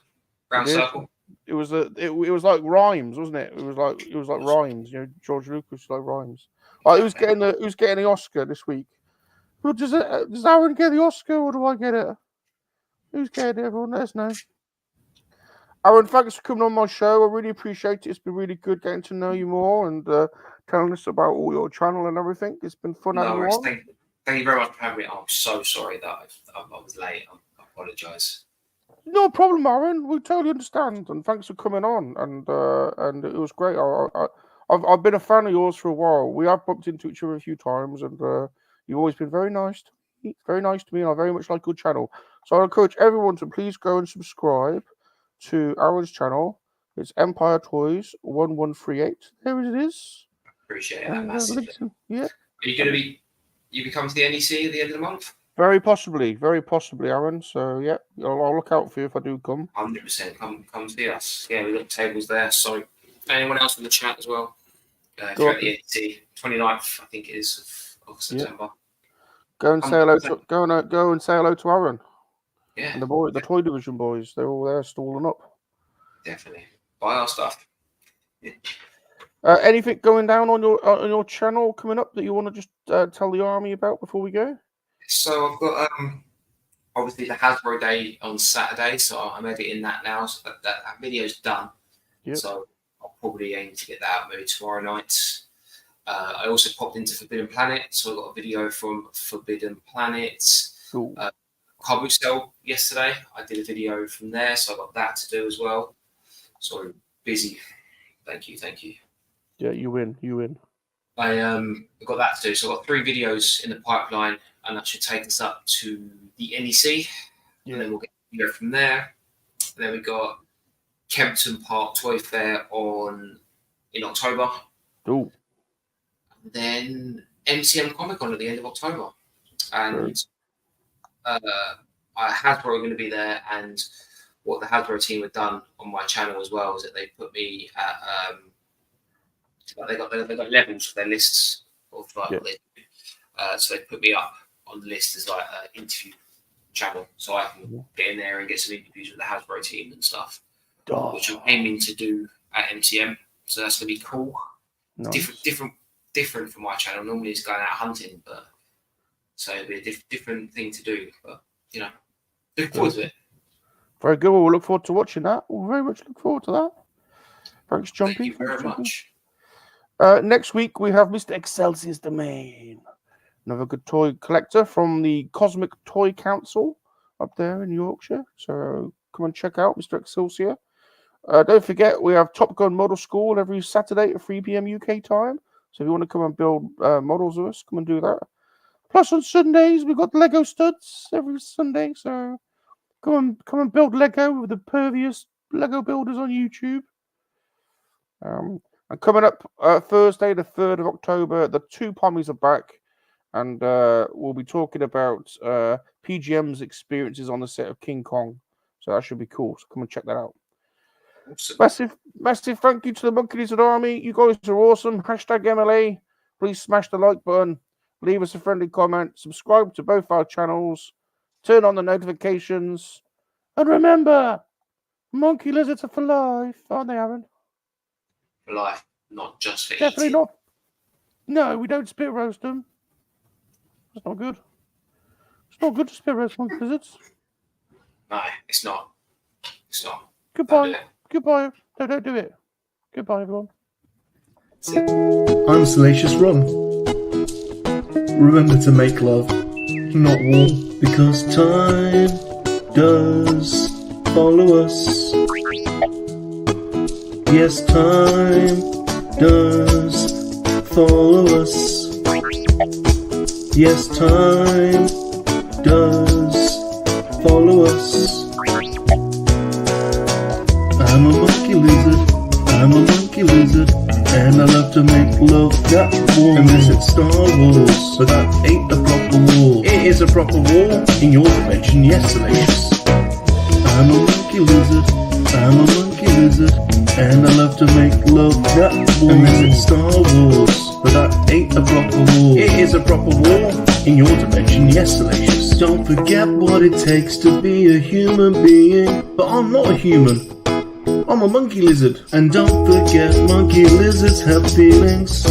[SPEAKER 3] circle.
[SPEAKER 1] It was like rhymes, wasn't it? It was like rhymes. You know, George Lucas like rhymes. Like who's getting the Oscar this week? Well, does Aaron get the Oscar or do I get it? Who's getting it? Everyone, let us know. Aaron, thanks for coming on my show. I really appreciate it. It's been really good getting to know you more and telling us about all your channel and everything. It's been fun having you on.
[SPEAKER 3] Thank you very much for having me. I'm so sorry that I was late. I apologise.
[SPEAKER 1] No problem, Aaron. We totally understand. And thanks for coming on. And it was great. I've been a fan of yours for a while. We have bumped into each other a few times, and you've always been very nice to me. Very nice to me, and I very much like your channel. So I encourage everyone to please go and subscribe to Aaron's channel. It's Empire Toys 1138. There it is.
[SPEAKER 3] Appreciate that massively.
[SPEAKER 1] Yeah.
[SPEAKER 3] Are you going to be? You be coming to the NEC at the end of the month?
[SPEAKER 1] Very possibly, Aaron. So yeah, I'll look out for you if I do come.
[SPEAKER 3] 100%. Come see us. Yeah, we've got tables there. So anyone else in the chat as well? If you're at the NEC, 29th, I think it is of September.
[SPEAKER 1] Go and say hello to Aaron.
[SPEAKER 3] Yeah.
[SPEAKER 1] And the Toy Division boys, they're all there stalling up.
[SPEAKER 3] Definitely. Buy our stuff. Yeah.
[SPEAKER 1] Anything going down on your channel coming up that you want to just tell the army about before we go?
[SPEAKER 3] So I've got obviously the Hasbro Day on Saturday, so I'm editing that now. So that video's done.
[SPEAKER 1] Yep.
[SPEAKER 3] So I'll probably aim to get that out maybe tomorrow night. I also popped into Forbidden Planet, so I got a video from Forbidden Planet.
[SPEAKER 1] Cool.
[SPEAKER 3] KoWaKiaN yesterday, I did a video from there, so I got that to do as well. So busy. Thank you.
[SPEAKER 1] Yeah, you win.
[SPEAKER 3] I got that to do. So I've got 3 videos in the pipeline, and that should take us up to the NEC.
[SPEAKER 1] Yeah.
[SPEAKER 3] And then we'll get a video from there. And then we got Kempton Park Toy Fair in October.
[SPEAKER 1] Cool.
[SPEAKER 3] And then MCM Comic Con at the end of October. And Hasbro are going to be there. And what the Hasbro team have done on my channel as well is that they put me at they got levels for their lists of like what they do. So they put me up on the list as like an interview channel, so I can get in there and get some interviews with the Hasbro team and stuff, which I'm aiming to do at MCM. So that's gonna be cool.
[SPEAKER 1] Nice.
[SPEAKER 3] Different from my channel. Normally it's going out hunting, but so it'll be a different thing to do. But look forward to it.
[SPEAKER 1] Very good. We'll look forward to watching that. We'll very much look forward to that. Thanks, Jumpy.
[SPEAKER 3] Thank you very much.
[SPEAKER 1] Next week we have Mr. Excelsior's Domain, another good toy collector from the Cosmic Toy Council up there in Yorkshire. So come and check out Mr. Excelsior. Don't forget we have Top Gun Model School every Saturday at 3 p.m. UK time. So if you want to come and build models with us, come and do that. Plus on Sundays we've got Lego studs every Sunday. So come and build Lego with the pervious Lego builders on YouTube. And coming up Thursday, the 3rd of October, the 2 Pommies are back, and we'll be talking about PGM's experiences on the set of King Kong. So that should be cool. So come and check that out. Awesome. Massive thank you to the Monkey-Lizard Army. You guys are awesome. Hashtag MLA. Please smash the like button. Leave us a friendly comment. Subscribe to both our channels. Turn on the notifications. And remember, monkey lizards are for life, aren't they, Aaron?
[SPEAKER 3] For life, not just for
[SPEAKER 1] Definitely
[SPEAKER 3] eating.
[SPEAKER 1] not. No, we don't spit roast them. That's not good. It's not good to spit roast monkey lizards.
[SPEAKER 3] No, it's not. It's not.
[SPEAKER 1] Goodbye. Goodbye. No, don't do it. Goodbye, everyone.
[SPEAKER 2] I'm Salacious Rum. Remember to make love, not war, because time does follow us. Yes, time does follow us. Yes, time does follow us. I'm a monkey lizard, I'm a monkey lizard, and I love to make love that warm. And visit Star Wars, so that ain't a proper war. It is a proper war in your dimension, yes, Salacious. I'm a monkey lizard, I'm a monkey lizard, and I love to make love that warm. And visit Star Wars, but that ain't a proper war. It is a proper war in your dimension, yes, Salacious. Don't forget what it takes to be a human being. But I'm not a human, I'm a monkey lizard. And don't forget monkey lizards have feelings.